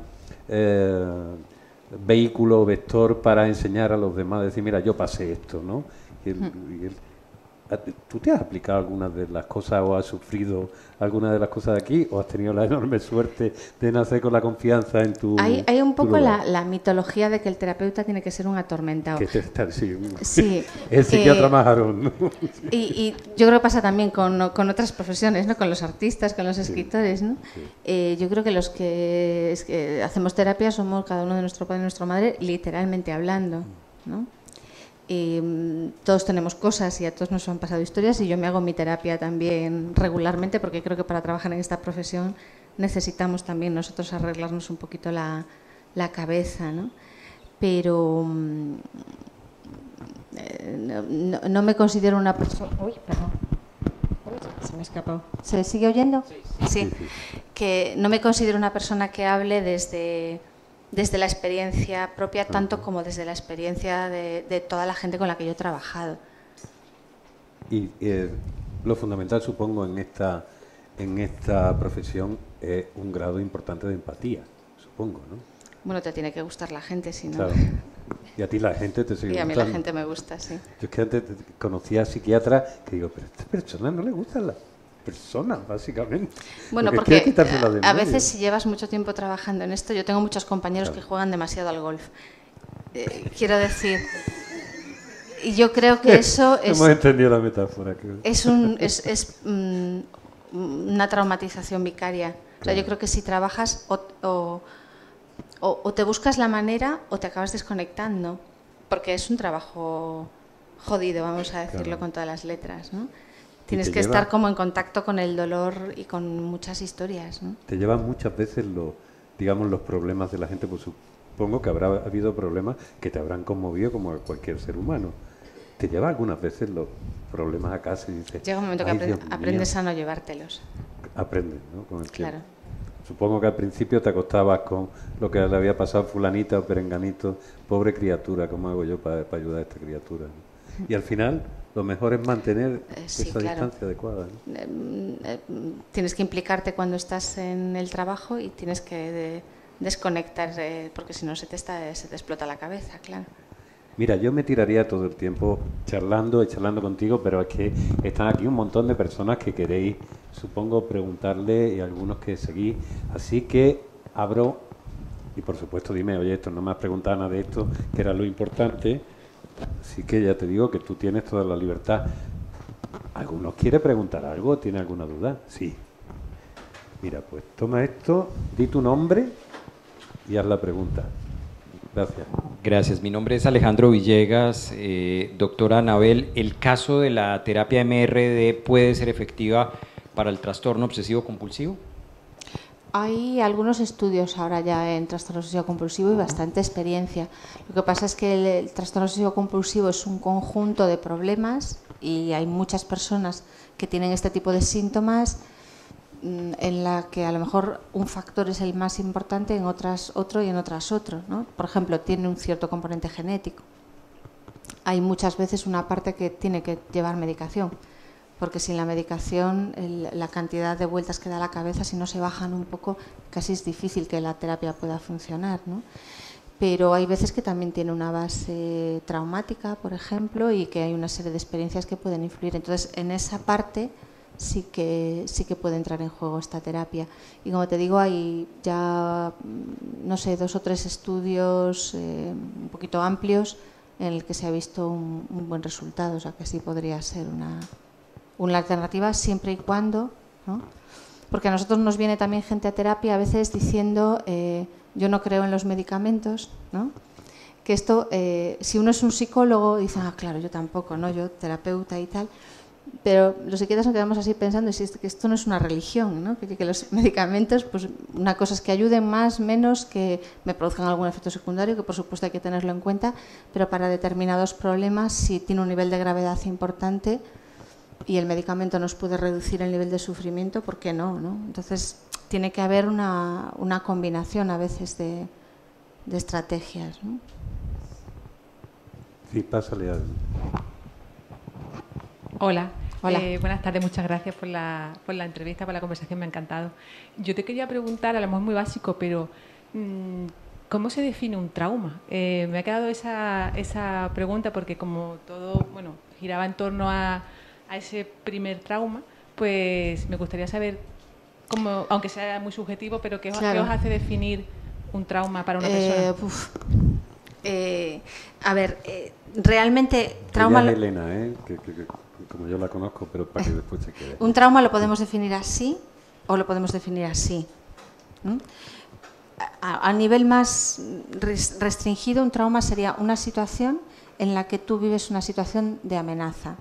vehículo, vector para enseñar a los demás, decir, mira, yo pasé esto, ¿no? ¿Tú te has aplicado algunas de las cosas o has sufrido algunas de las cosas de aquí o has tenido la enorme suerte de nacer con la confianza en tu Hay un poco lugar? la mitología de que el terapeuta tiene que ser un atormentado. Sí. Sí, El psiquiatra más Aarón, ¿no? y yo creo que pasa también con otras profesiones, ¿no? Con los artistas, con los escritores, ¿no? Yo creo que los que hacemos terapia somos cada uno de nuestro padre y nuestra madre, literalmente hablando, ¿no? Y todos tenemos cosas y a todos nos han pasado historias, y yo me hago mi terapia también regularmente, porque creo que para trabajar en esta profesión necesitamos también nosotros arreglarnos un poquito la cabeza, ¿no? Pero no me considero una persona... Uy, perdón. Se me ha escapado. ¿Se sigue oyendo? Sí. Que no me considero una persona que hable desde la experiencia propia, tanto como desde la experiencia de toda la gente con la que yo he trabajado. Y lo fundamental, supongo, en esta profesión es un grado importante de empatía, supongo, ¿no? Bueno, te tiene que gustar la gente, si no... Claro. Y a ti la gente te sigue gustando. Y a mí la gente me gusta, sí. Yo es que antes conocía a psiquiatras que digo, pero a esta persona no le gustan las personas, básicamente. Bueno, porque a veces si llevas mucho tiempo trabajando en esto, yo tengo muchos compañeros que juegan demasiado al golf. Quiero decir... Y yo creo que eso es... Hemos entendido la metáfora. Es una traumatización vicaria. O sea, yo creo que si trabajas o te buscas la manera o te acabas desconectando, porque es un trabajo jodido, vamos a decirlo con todas las letras, ¿no? Tienes que estar como en contacto con el dolor y con muchas historias, ¿no? Te llevan muchas veces los problemas de la gente, pues supongo que habrá habido problemas que te habrán conmovido como a cualquier ser humano. Te lleva algunas veces los problemas a casa y dices... Llega un momento que aprendes a no llevártelos. Aprendes, ¿no? Con el tiempo. Claro. Supongo que al principio te acostabas con lo que le había pasado a fulanita o perenganito. Pobre criatura, ¿cómo hago yo para ayudar a esta criatura? ¿No? Y al final lo mejor es mantener esa distancia adecuada, ¿no? Tienes que implicarte cuando estás en el trabajo y tienes que desconectar, porque si no se te explota la cabeza, claro. Mira, yo me tiraría todo el tiempo charlando contigo, pero es que están aquí un montón de personas que queréis, supongo, preguntarle y algunos que seguís. Así que abro, y por supuesto dime, oye, esto no me has preguntado nada de esto, que era lo importante. Así que ya te digo que tú tienes toda la libertad. ¿Alguno quiere preguntar algo? ¿Tiene alguna duda? Sí. Mira, pues toma esto, di tu nombre y haz la pregunta. Gracias. Gracias. Mi nombre es Alejandro Villegas. Doctora Anabel, ¿el caso de la terapia MRD puede ser efectiva para el trastorno obsesivo compulsivo? Hay algunos estudios ahora ya en trastorno obsesivo compulsivo y bastante experiencia. Lo que pasa es que el trastorno obsesivo compulsivo es un conjunto de problemas y hay muchas personas que tienen este tipo de síntomas, en la que a lo mejor un factor es el más importante, en otras otro y en otras otro, ¿no? Por ejemplo, tiene un cierto componente genético. Hay muchas veces una parte que tiene que llevar medicación, porque sin la medicación la cantidad de vueltas que da la cabeza, si no se bajan un poco, casi es difícil que la terapia pueda funcionar, ¿no? Pero hay veces que también tiene una base traumática, por ejemplo, y que hay una serie de experiencias que pueden influir. Entonces, en esa parte sí que puede entrar en juego esta terapia. Y como te digo, hay ya, no sé, 2 o 3 estudios un poquito amplios en el que se ha visto un buen resultado. O sea, que sí podría ser una alternativa siempre y cuando, ¿no? Porque a nosotros nos viene también gente a terapia a veces diciendo yo no creo en los medicamentos, ¿no? Que esto, si uno es un psicólogo, dice, claro, yo tampoco, ¿no? Yo terapeuta y tal. Pero los psiquiatras nos quedamos así pensando que esto no es una religión, ¿no? Que los medicamentos, pues una cosa es que ayuden más, menos, que me produzcan algún efecto secundario, que por supuesto hay que tenerlo en cuenta, pero para determinados problemas, si tiene un nivel de gravedad importante y el medicamento nos puede reducir el nivel de sufrimiento, ¿por qué no, no? Entonces tiene que haber una combinación a veces de estrategias, ¿no? Sí, pásale a... Hola. Hola. Buenas tardes, muchas gracias por la entrevista, por la conversación, me ha encantado. Yo te quería preguntar, a lo mejor muy básico, pero ¿cómo se define un trauma? Me ha quedado esa pregunta porque como todo, bueno, giraba en torno a a ese primer trauma, pues me gustaría saber, cómo, aunque sea muy subjetivo, pero ¿qué os hace definir un trauma para una persona? A ver, realmente trauma... Ella es Elena, que como yo la conozco, pero para que después se quede. Un trauma lo podemos definir así o lo podemos definir así. A nivel más restringido, un trauma sería una situación en la que tú vives una situación de amenaza,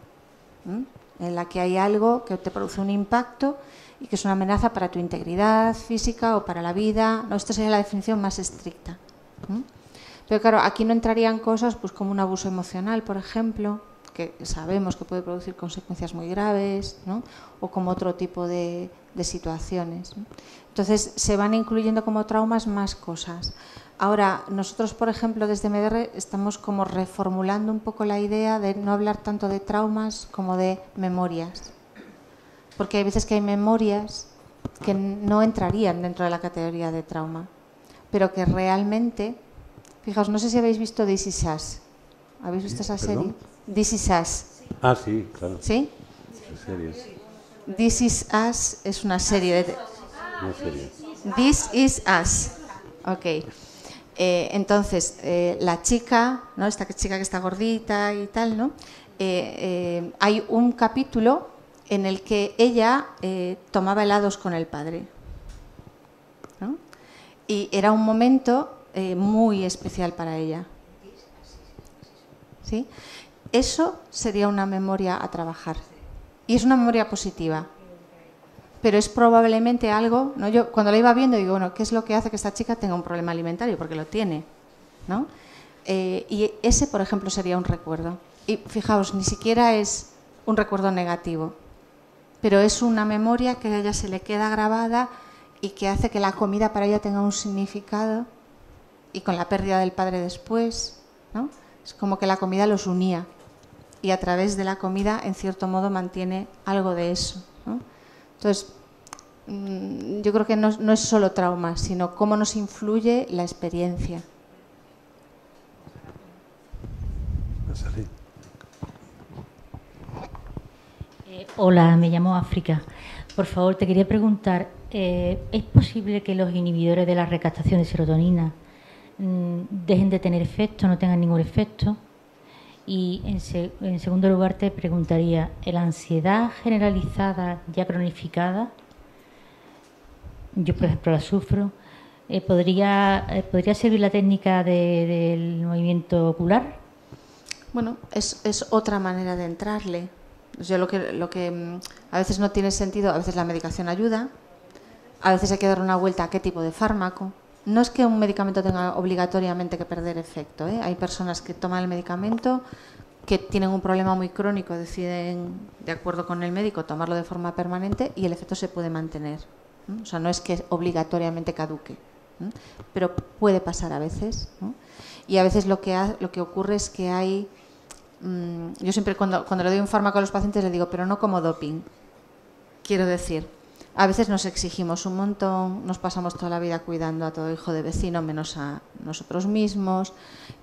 en la que hay algo que te produce un impacto y que es una amenaza para tu integridad física o para la vida. No, esta sería la definición más estricta. Pero claro, aquí no entrarían cosas pues como un abuso emocional, por ejemplo, que sabemos que puede producir consecuencias muy graves, ¿no? O como otro tipo de situaciones, ¿no? Entonces se van incluyendo como traumas más cosas. Ahora, nosotros, por ejemplo, desde MDR estamos como reformulando un poco la idea de no hablar tanto de traumas como de memorias. Porque hay veces que hay memorias que no entrarían dentro de la categoría de trauma, pero que realmente, fijaos, no sé si habéis visto This Is Us. ¿Habéis visto esa serie? This Is Us. Ah, sí, claro. ¿Sí? This Is Us es una serie de... Una serie. This Is Us. Ok. Entonces, la chica, ¿no? Esta chica que está gordita y tal, ¿no? Hay un capítulo en el que ella tomaba helados con el padre, ¿no? Y era un momento muy especial para ella. ¿Sí? Eso sería una memoria a trabajar. Y es una memoria positiva. Pero es probablemente algo, ¿no? Yo cuando la iba viendo digo, bueno, ¿qué es lo que hace que esta chica tenga un problema alimentario? Porque lo tiene, ¿no? Y ese, por ejemplo, sería un recuerdo. Y fijaos, ni siquiera es un recuerdo negativo, pero es una memoria que a ella se le queda grabada y que hace que la comida para ella tenga un significado, y con la pérdida del padre después, ¿no? Es como que la comida los unía y a través de la comida, en cierto modo, mantiene algo de eso, ¿no? Entonces, yo creo que no es solo trauma, sino cómo nos influye la experiencia. Hola, me llamo África. Por favor, te quería preguntar, ¿es posible que los inhibidores de la recaptación de serotonina dejen de tener efecto, no tengan ningún efecto? Y en segundo lugar te preguntaría, ¿la ansiedad generalizada ya cronificada, yo por ejemplo la sufro, ¿podría servir la técnica del movimiento ocular? Bueno, es otra manera de entrarle. Yo lo que a veces no tiene sentido, a veces la medicación ayuda, a veces hay que dar una vuelta a qué tipo de fármaco. No es que un medicamento tenga obligatoriamente que perder efecto, ¿eh? Hay personas que toman el medicamento, que tienen un problema muy crónico, deciden, de acuerdo con el médico, tomarlo de forma permanente y el efecto se puede mantener. O sea, no es que obligatoriamente caduque, pero puede pasar a veces, ¿no? Y a veces lo que ocurre es que hay... yo siempre cuando le doy un fármaco a los pacientes les digo, pero no como doping. Quiero decir, a veces nos exigimos un montón, nos pasamos toda la vida cuidando a todo hijo de vecino menos a nosotros mismos,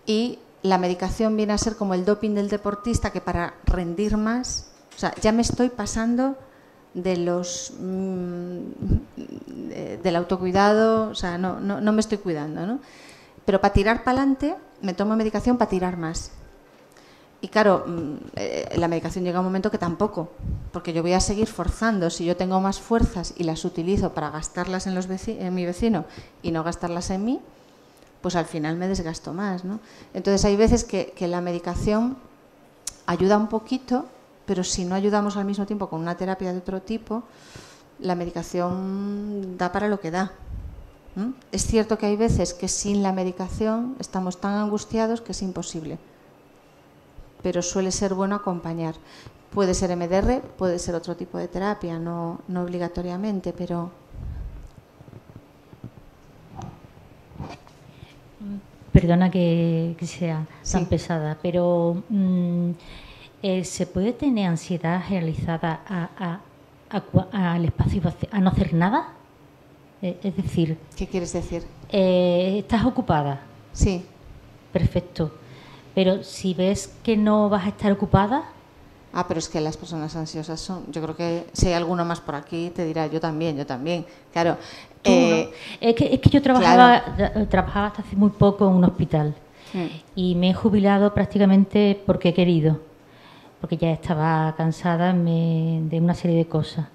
y la medicación viene a ser como el doping del deportista, que para rendir más, o sea, ya me estoy pasando de del autocuidado, o sea, no me estoy cuidando, ¿no? Pero para tirar para adelante me tomo medicación para tirar más. Y claro, la medicación llega a un momento que tampoco, porque yo voy a seguir forzando. Si yo tengo más fuerzas y las utilizo para gastarlas en mi vecino y no gastarlas en mí, pues al final me desgasto más, ¿no? Entonces hay veces que la medicación ayuda un poquito, pero si no ayudamos al mismo tiempo con una terapia de otro tipo, la medicación da para lo que da. Es cierto que hay veces que sin la medicación estamos tan angustiados que es imposible, pero suele ser bueno acompañar. Puede ser MDR, puede ser otro tipo de terapia, no obligatoriamente, pero... Perdona que sea tan pesada, pero ¿se puede tener ansiedad generalizada al espacio vacío, a no hacer nada? Es decir... ¿Qué quieres decir? ¿Estás ocupada? Sí. Perfecto. Pero si ves que no vas a estar ocupada, Ah, pero es que las personas ansiosas son... Yo creo que si hay alguno más por aquí te dirá, yo también. Claro. Es que yo trabajaba hasta hace muy poco en un hospital y me he jubilado prácticamente porque he querido, porque ya estaba cansada de una serie de cosas.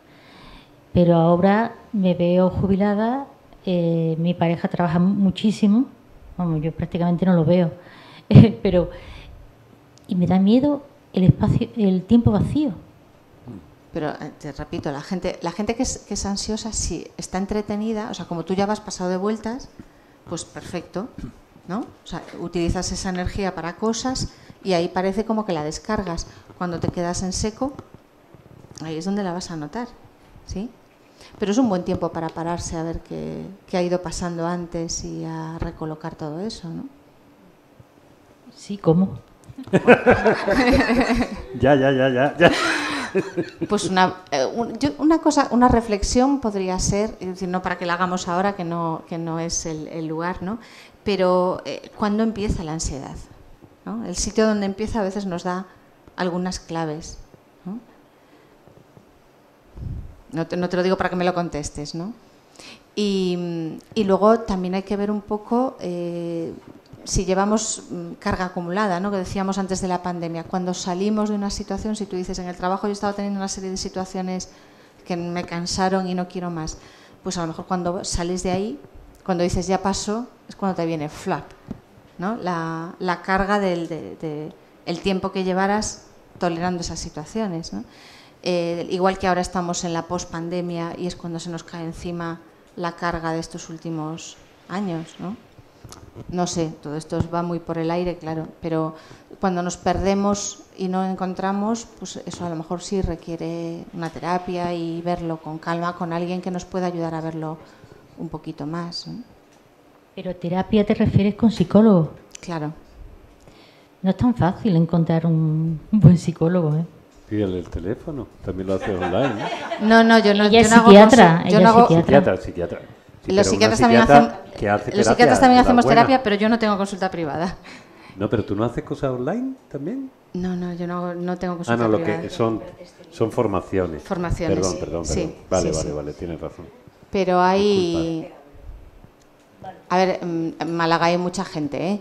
Pero ahora me veo jubilada, mi pareja trabaja muchísimo, vamos, yo prácticamente no lo veo, y me da miedo el tiempo vacío. Pero te repito, la gente que es ansiosa, si está entretenida, o sea, como tú ya vas pasado de vueltas, pues perfecto, ¿no? O sea, utilizas esa energía para cosas y ahí parece como que la descargas. Cuando te quedas en seco, ahí es donde la vas a notar, ¿sí? Pero es un buen tiempo para pararse a ver qué ha ido pasando antes y a recolocar todo eso, ¿no? Sí, ¿cómo? Ya. Pues una reflexión podría ser, es decir, no para que la hagamos ahora, que no es el lugar, ¿no? Pero ¿cuándo empieza la ansiedad? ¿No? El sitio donde empieza a veces nos da algunas claves, ¿no? No te lo digo para que me lo contestes, ¿no? Y luego también hay que ver un poco si llevamos carga acumulada, ¿no? Que decíamos antes de la pandemia. Cuando salimos de una situación, si tú dices, en el trabajo yo he estado teniendo una serie de situaciones que me cansaron y no quiero más, pues a lo mejor cuando sales de ahí, cuando dices ya pasó, es cuando te viene flap, ¿no? La carga del tiempo que llevaras tolerando esas situaciones, ¿no? Igual que ahora estamos en la post-pandemia y es cuando se nos cae encima la carga de estos últimos años, ¿no? No sé, todo esto va muy por el aire, claro, pero cuando nos perdemos y no encontramos, pues eso a lo mejor sí requiere una terapia y verlo con calma, con alguien que nos pueda ayudar a verlo un poquito más, ¿no? Pero terapia te refieres con psicólogo. Claro. No es tan fácil encontrar un buen psicólogo, ¿eh? Pídele el teléfono, también lo hace online, ¿no? No, yo no. Ella es no hago psiquiatra. yo no hago, Psiquiatra. Sí, los psiquiatras también hacemos terapia, pero yo no tengo consulta privada. No, pero tú no haces cosas online también. No, yo no tengo consulta lo privada. que son formaciones. Formaciones. Perdón. Sí, Vale, tienes razón. Pero hay... A ver, en Málaga hay mucha gente, ¿eh?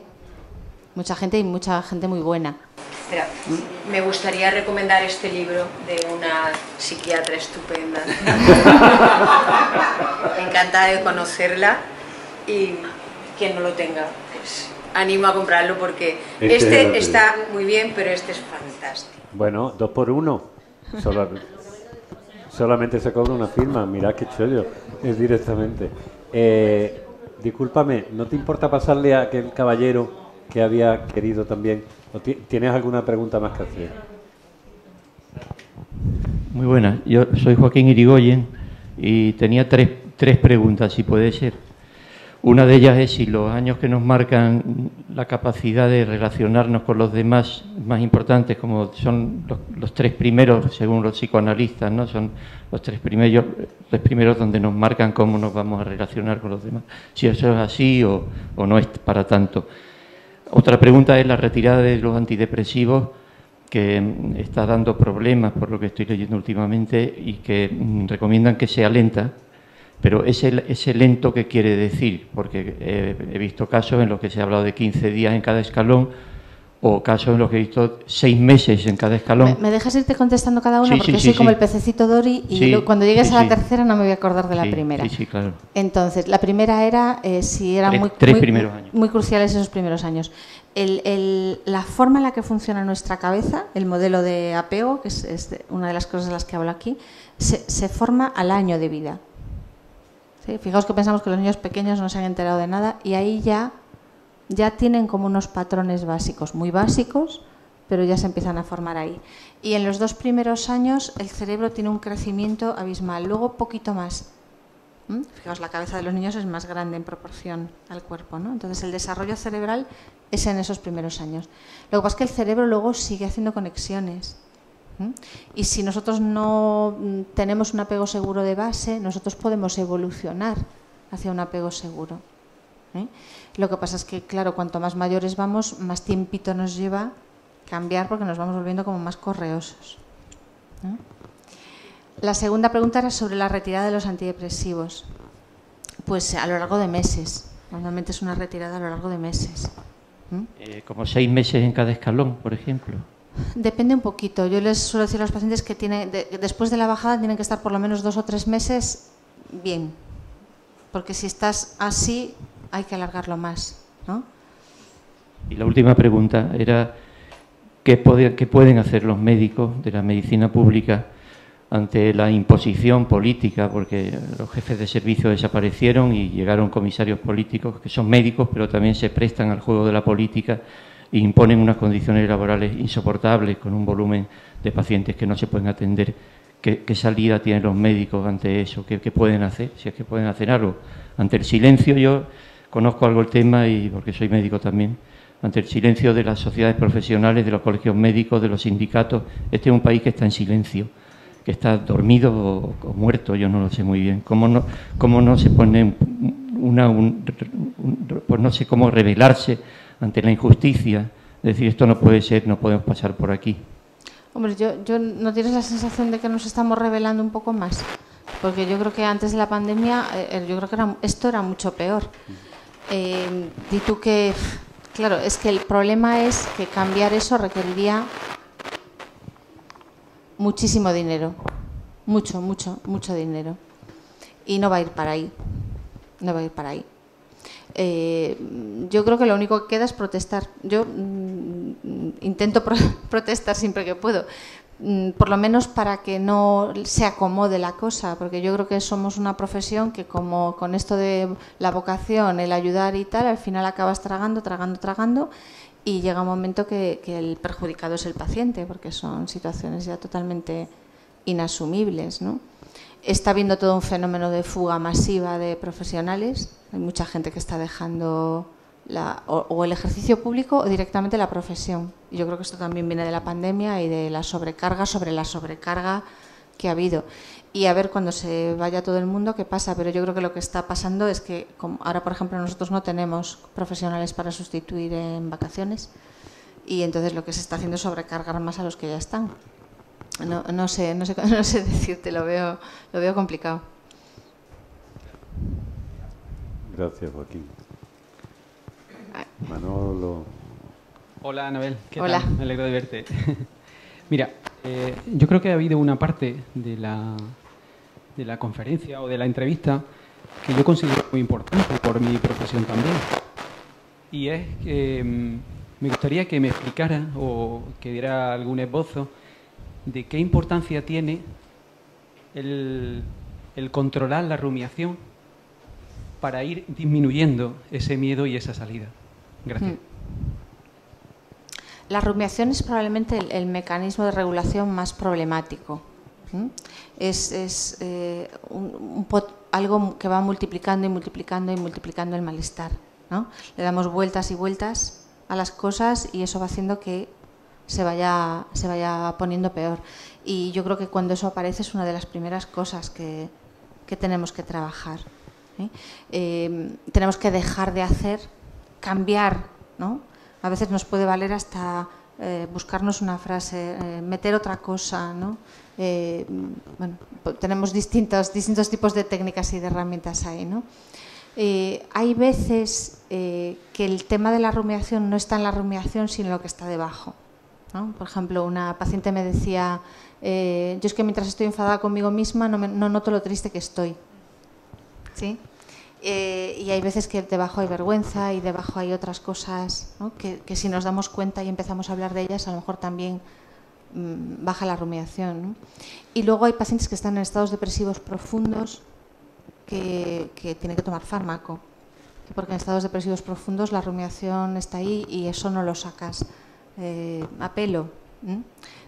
Mucha gente y mucha gente muy buena. Espera, me gustaría recomendar este libro de una psiquiatra estupenda. Encantada de conocerla y quien no lo tenga, pues animo a comprarlo porque este está muy bien, pero este es fantástico. Bueno, 2 por 1. Solamente se cobra una firma, mirad qué chollo, es directamente. Discúlpame, ¿no te importa pasarle a aquel caballero que había querido también? ¿O tienes alguna pregunta más que hacer? Muy buena, yo soy Joaquín Irigoyen y tenía tres preguntas, si puede ser. Una de ellas es si los años que nos marcan la capacidad de relacionarnos con los demás más importantes, como son los 3 primeros, según los psicoanalistas, ¿no? Son los 3 primeros donde nos marcan cómo nos vamos a relacionar con los demás. Si eso es así o no es para tanto. Otra pregunta es la retirada de los antidepresivos, que está dando problemas por lo que estoy leyendo últimamente y que recomiendan que sea lenta, pero ese lento, ¿qué quiere decir? Porque he visto casos en los que se ha hablado de 15 días en cada escalón o casos en los que he visto 6 meses en cada escalón. ¿Me dejas irte contestando cada una? Sí, porque sí, soy como el pececito Dory y cuando llegues a la tercera no me voy a acordar de la primera. Sí, claro. Entonces, la primera era si eran muy cruciales esos primeros años. La forma en la que funciona nuestra cabeza, el modelo de apego, que es una de las cosas de las que hablo aquí, se forma al año de vida. ¿Sí? Fijaos que pensamos que los niños pequeños no se han enterado de nada y ahí ya tienen como unos patrones básicos, muy básicos, pero ya se empiezan a formar ahí. Y en los 2 primeros años el cerebro tiene un crecimiento abismal, luego poquito más. Fijaos, la cabeza de los niños es más grande en proporción al cuerpo, ¿no? Entonces el desarrollo cerebral es en esos primeros años. Lo que pasa es que el cerebro luego sigue haciendo conexiones. Y si nosotros no tenemos un apego seguro de base, nosotros podemos evolucionar hacia un apego seguro. Lo que pasa es que, claro, cuanto más mayores vamos, más tiempito nos lleva cambiar porque nos vamos volviendo como más correosos. ¿no? La segunda pregunta era sobre la retirada de los antidepresivos. Pues a lo largo de meses. Normalmente es una retirada a lo largo de meses. Como 6 meses en cada escalón, por ejemplo. Depende un poquito. Yo les suelo decir a los pacientes que después de la bajada tienen que estar por lo menos 2 o 3 meses bien. Porque si estás así, hay que alargarlo más, ¿no? Y la última pregunta era, ¿qué pueden hacer los médicos de la medicina pública ante la imposición política? Porque los jefes de servicio desaparecieron y llegaron comisarios políticos que son médicos, pero también se prestan al juego de la política e imponen unas condiciones laborales insoportables con un volumen de pacientes que no se pueden atender. ¿Qué salida tienen los médicos ante eso? ¿Qué pueden hacer? Si es que pueden hacer algo. Ante el silencio, yo conozco algo el tema y porque soy médico también, ante el silencio de las sociedades profesionales, de los colegios médicos, de los sindicatos. Este es un país que está en silencio, que está dormido o muerto, yo no lo sé muy bien. ¿Cómo no se pone pues no sé cómo rebelarse ante la injusticia? Es decir, esto no puede ser, no podemos pasar por aquí. Hombre, yo ¿no tienes la sensación de que nos estamos rebelando un poco más? Porque yo creo que antes de la pandemia, yo creo que esto era mucho peor. Di tú que, claro, es que el problema es que cambiar eso requeriría muchísimo dinero, mucho dinero. Y no va a ir para ahí, no va a ir para ahí. Yo creo que lo único que queda es protestar. Yo intento protestar siempre que puedo, por lo menos para que no se acomode la cosa, porque yo creo que somos una profesión que, como con esto de la vocación, el ayudar y tal, al final acabas tragando y llega un momento que el perjudicado es el paciente, porque son situaciones ya totalmente inasumibles, ¿no? Está habiendo todo un fenómeno de fuga masiva de profesionales. Hay mucha gente que está dejando o el ejercicio público o directamente la profesión. Y yo creo que esto también viene de la pandemia y de la sobrecarga sobre la sobrecarga que ha habido. Y a ver cuando se vaya todo el mundo qué pasa. Pero yo creo que lo que está pasando es que ahora, por ejemplo, nosotros no tenemos profesionales para sustituir en vacaciones. Y entonces lo que se está haciendo es sobrecargar más a los que ya están. No sé decirte, lo veo complicado. Gracias, Joaquín. Manolo. Hola, Anabel. ¿Qué Hola. tal? Me alegro de verte. Mira, yo creo que ha habido una parte de la conferencia o de la entrevista que yo considero muy importante por mi profesión también. Y es que me gustaría que me explicara o que diera algún esbozo de qué importancia tiene el controlar la rumiación para ir disminuyendo ese miedo y esa salida. Gracias. La rumiación es probablemente el mecanismo de regulación más problemático. Es algo que va multiplicando el malestar, ¿no? Le damos vueltas y vueltas a las cosas y eso va haciendo que se vaya poniendo peor. Y yo creo que cuando eso aparece es una de las primeras cosas que tenemos que trabajar. Tenemos que dejar de hacer, cambiar, ¿no? A veces nos puede valer hasta buscarnos una frase, meter otra cosa, ¿no? Bueno, tenemos distintos tipos de técnicas y de herramientas ahí, ¿no? Hay veces que el tema de la rumiación no está en la rumiación, sino en lo que está debajo, ¿no? Por ejemplo, una paciente me decía, yo es que mientras estoy enfadada conmigo misma no noto lo triste que estoy. ¿Sí? Y hay veces que debajo hay vergüenza y debajo hay otras cosas, ¿no? que si nos damos cuenta y empezamos a hablar de ellas, a lo mejor también baja la rumiación, ¿no? Y luego hay pacientes que están en estados depresivos profundos que tienen que tomar fármaco, porque en estados depresivos profundos la rumiación está ahí y eso no lo sacas a pelo.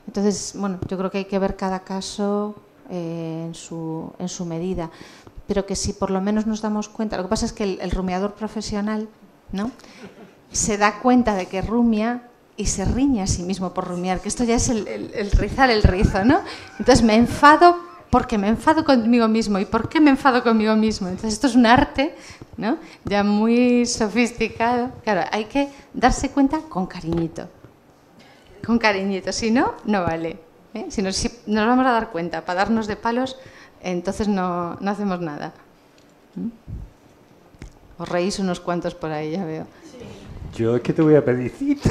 Entonces, bueno, yo creo que hay que ver cada caso en su medida, pero que si por lo menos nos damos cuenta, lo que pasa es que el rumiador profesional, ¿no?, se da cuenta de que rumia y se riñe a sí mismo por rumiar, que esto ya es el rizar el rizo, ¿no? Entonces me enfado porque me enfado conmigo mismo. ¿Y por qué me enfado conmigo mismo? Entonces esto es un arte, ¿no?, ya muy sofisticado. Claro, hay que darse cuenta con cariñito, si no, no vale. Si nos vamos a dar cuenta, para darnos de palos, entonces no hacemos nada. Os reís unos cuantos por ahí, ya veo. Sí. Yo es que te voy a pedir cita.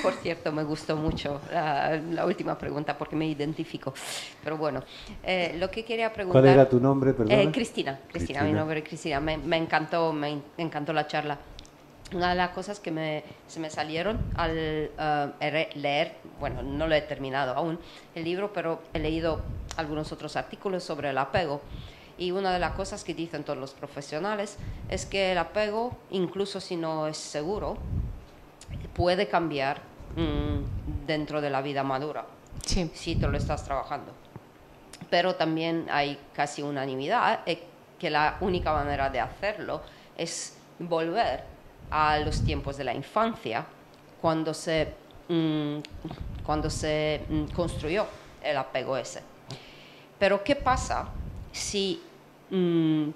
Por cierto, me gustó mucho la última pregunta porque me identifico. Pero bueno, lo que quería preguntar... ¿Cuál era tu nombre, perdón? Cristina, mi nombre es Cristina. Me encantó la charla. Una de las cosas que se me salieron al leer, bueno, no lo he terminado aún el libro, pero he leído algunos otros artículos sobre el apego. Y una de las cosas que dicen todos los profesionales es que el apego, incluso si no es seguro, puede cambiar dentro de la vida madura, sí, si tú lo estás trabajando. Pero también hay casi unanimidad que la única manera de hacerlo es volver a los tiempos de la infancia, cuando se construyó el apego ese. Pero ¿qué pasa si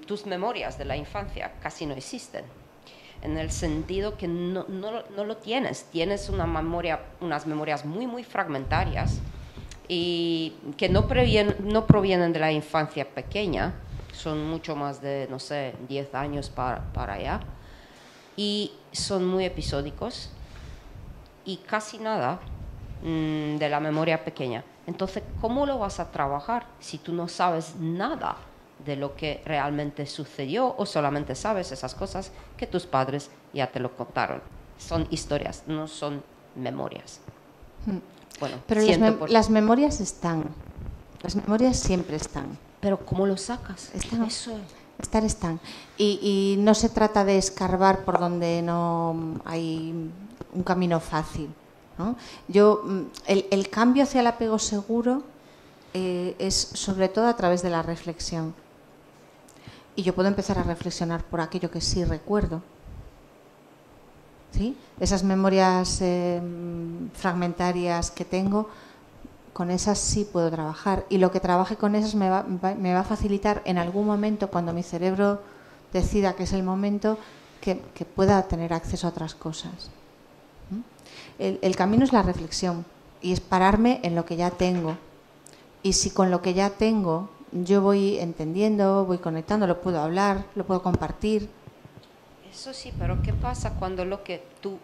tus memorias de la infancia casi no existen? En el sentido que no lo tienes unas memorias muy, muy fragmentarias y que no provienen de la infancia pequeña, son mucho más de, no sé, 10 años para allá, y son muy episódicos y casi nada de la memoria pequeña. Entonces, ¿cómo lo vas a trabajar si tú no sabes nada de lo que realmente sucedió o solamente sabes esas cosas que tus padres ya te lo contaron? Son historias, no son memorias. Bueno, pero las memorias están. Las memorias siempre están. Pero ¿cómo lo sacas? Están. Eso. Están. Y no se trata de escarbar por donde no hay un camino fácil, ¿no? El cambio hacia el apego seguro es sobre todo a través de la reflexión. Y yo puedo empezar a reflexionar por aquello que sí recuerdo. ¿Sí? Esas memorias fragmentarias que tengo, con esas sí puedo trabajar. Y lo que trabaje con esas me va a facilitar en algún momento, cuando mi cerebro decida que es el momento, que pueda tener acceso a otras cosas. El camino es la reflexión y es pararme en lo que ya tengo. Y si con lo que ya tengo yo voy entendiendo, voy conectando, lo puedo hablar, lo puedo compartir. Eso sí, pero ¿qué pasa cuando lo que tú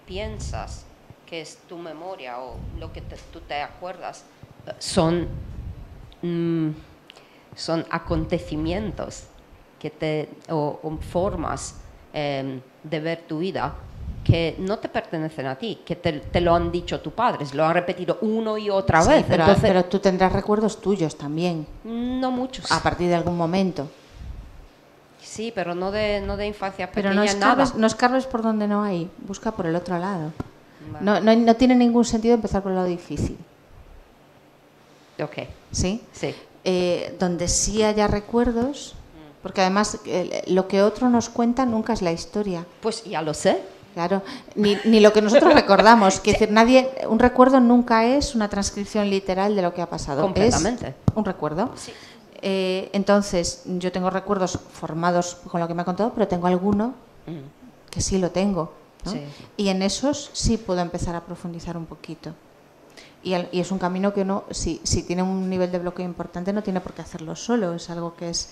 piensas que es tu memoria o lo que tú te acuerdas son acontecimientos o formas de ver tu vida que no te pertenecen a ti, que te lo han dicho tus padres, lo han repetido uno y otra vez. Pero tú tendrás recuerdos tuyos también. No muchos. A partir de algún momento. Sí, pero no de infancia pequeña. Pero no escarbes por donde no hay, busca por el otro lado. Vale. No tiene ningún sentido empezar por el lado difícil. Ok. ¿Sí? Sí. Donde sí haya recuerdos, porque además lo que otro nos cuenta nunca es la historia. Pues ya lo sé. Claro, ni lo que nosotros recordamos. Quiere decir, un recuerdo nunca es una transcripción literal de lo que ha pasado. Completamente. Es un recuerdo. Sí. Entonces, yo tengo recuerdos formados con lo que me ha contado, pero tengo alguno que sí lo tengo, ¿no? Sí. Y en esos sí puedo empezar a profundizar un poquito. Y es un camino que uno, si tiene un nivel de bloqueo importante, no tiene por qué hacerlo solo. Es algo que es...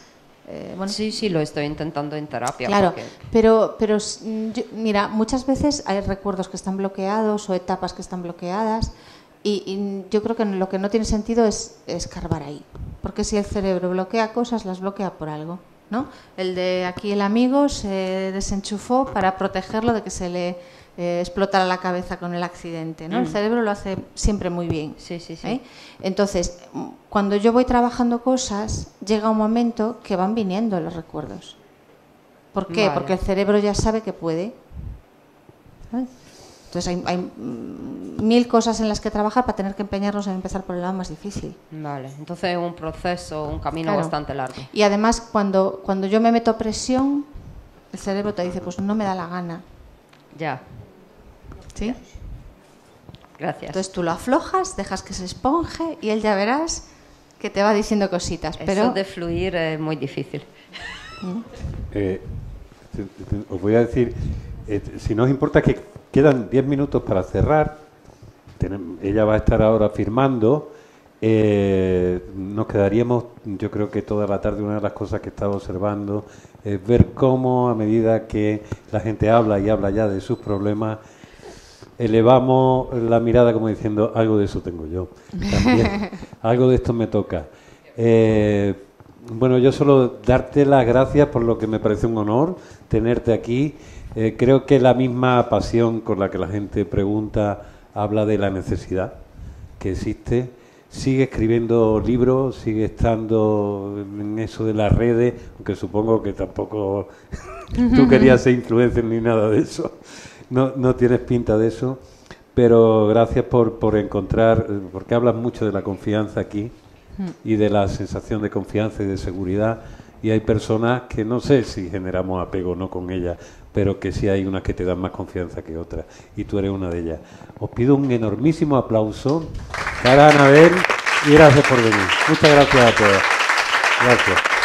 bueno. Sí, lo estoy intentando en terapia. Claro, pero mira, muchas veces hay recuerdos que están bloqueados o etapas que están bloqueadas y yo creo que lo que no tiene sentido es escarbar ahí, porque si el cerebro bloquea cosas, las bloquea por algo, ¿no? El de aquí el amigo se desenchufó para protegerlo de que se le explotara la cabeza con el accidente, ¿no? El cerebro lo hace siempre muy bien. Sí. Entonces, cuando yo voy trabajando cosas, llega un momento que van viniendo los recuerdos. ¿Por qué? Vale. Porque el cerebro ya sabe que puede. ¿Sabes? Entonces hay 1000 cosas en las que trabajar para tener que empeñarnos en empezar por el lado más difícil. Vale, entonces es un proceso, un camino bastante largo. Y además, cuando yo me meto presión, el cerebro te dice, pues no me da la gana. Ya. ¿Sí? Gracias. Entonces tú lo aflojas, dejas que se esponje y él ya verás que te va diciendo cositas. Eso de fluir es muy difícil. Os voy a decir, si no os importa que quedan 10 minutos para cerrar, ella va a estar ahora firmando. Nos quedaríamos, yo creo que toda la tarde. Una de las cosas que estaba observando es ver cómo, a medida que la gente habla y habla ya de sus problemas, elevamos la mirada como diciendo, algo de eso tengo yo también, algo de esto me toca. Bueno, yo solo darte las gracias por lo que me parece un honor tenerte aquí. Creo que la misma pasión con la que la gente pregunta habla de la necesidad que existe. Sigue escribiendo libros, sigue estando en eso de las redes, aunque supongo que tampoco tú querías ser influencer ni nada de eso. No tienes pinta de eso, pero gracias por encontrar, porque hablas mucho de la confianza aquí y de la sensación de confianza y de seguridad, y hay personas que no sé si generamos apego o no con ellas, pero que sí hay unas que te dan más confianza que otras, y tú eres una de ellas. Os pido un enormísimo aplauso para Anabel y gracias por venir. Muchas gracias a todos. Gracias.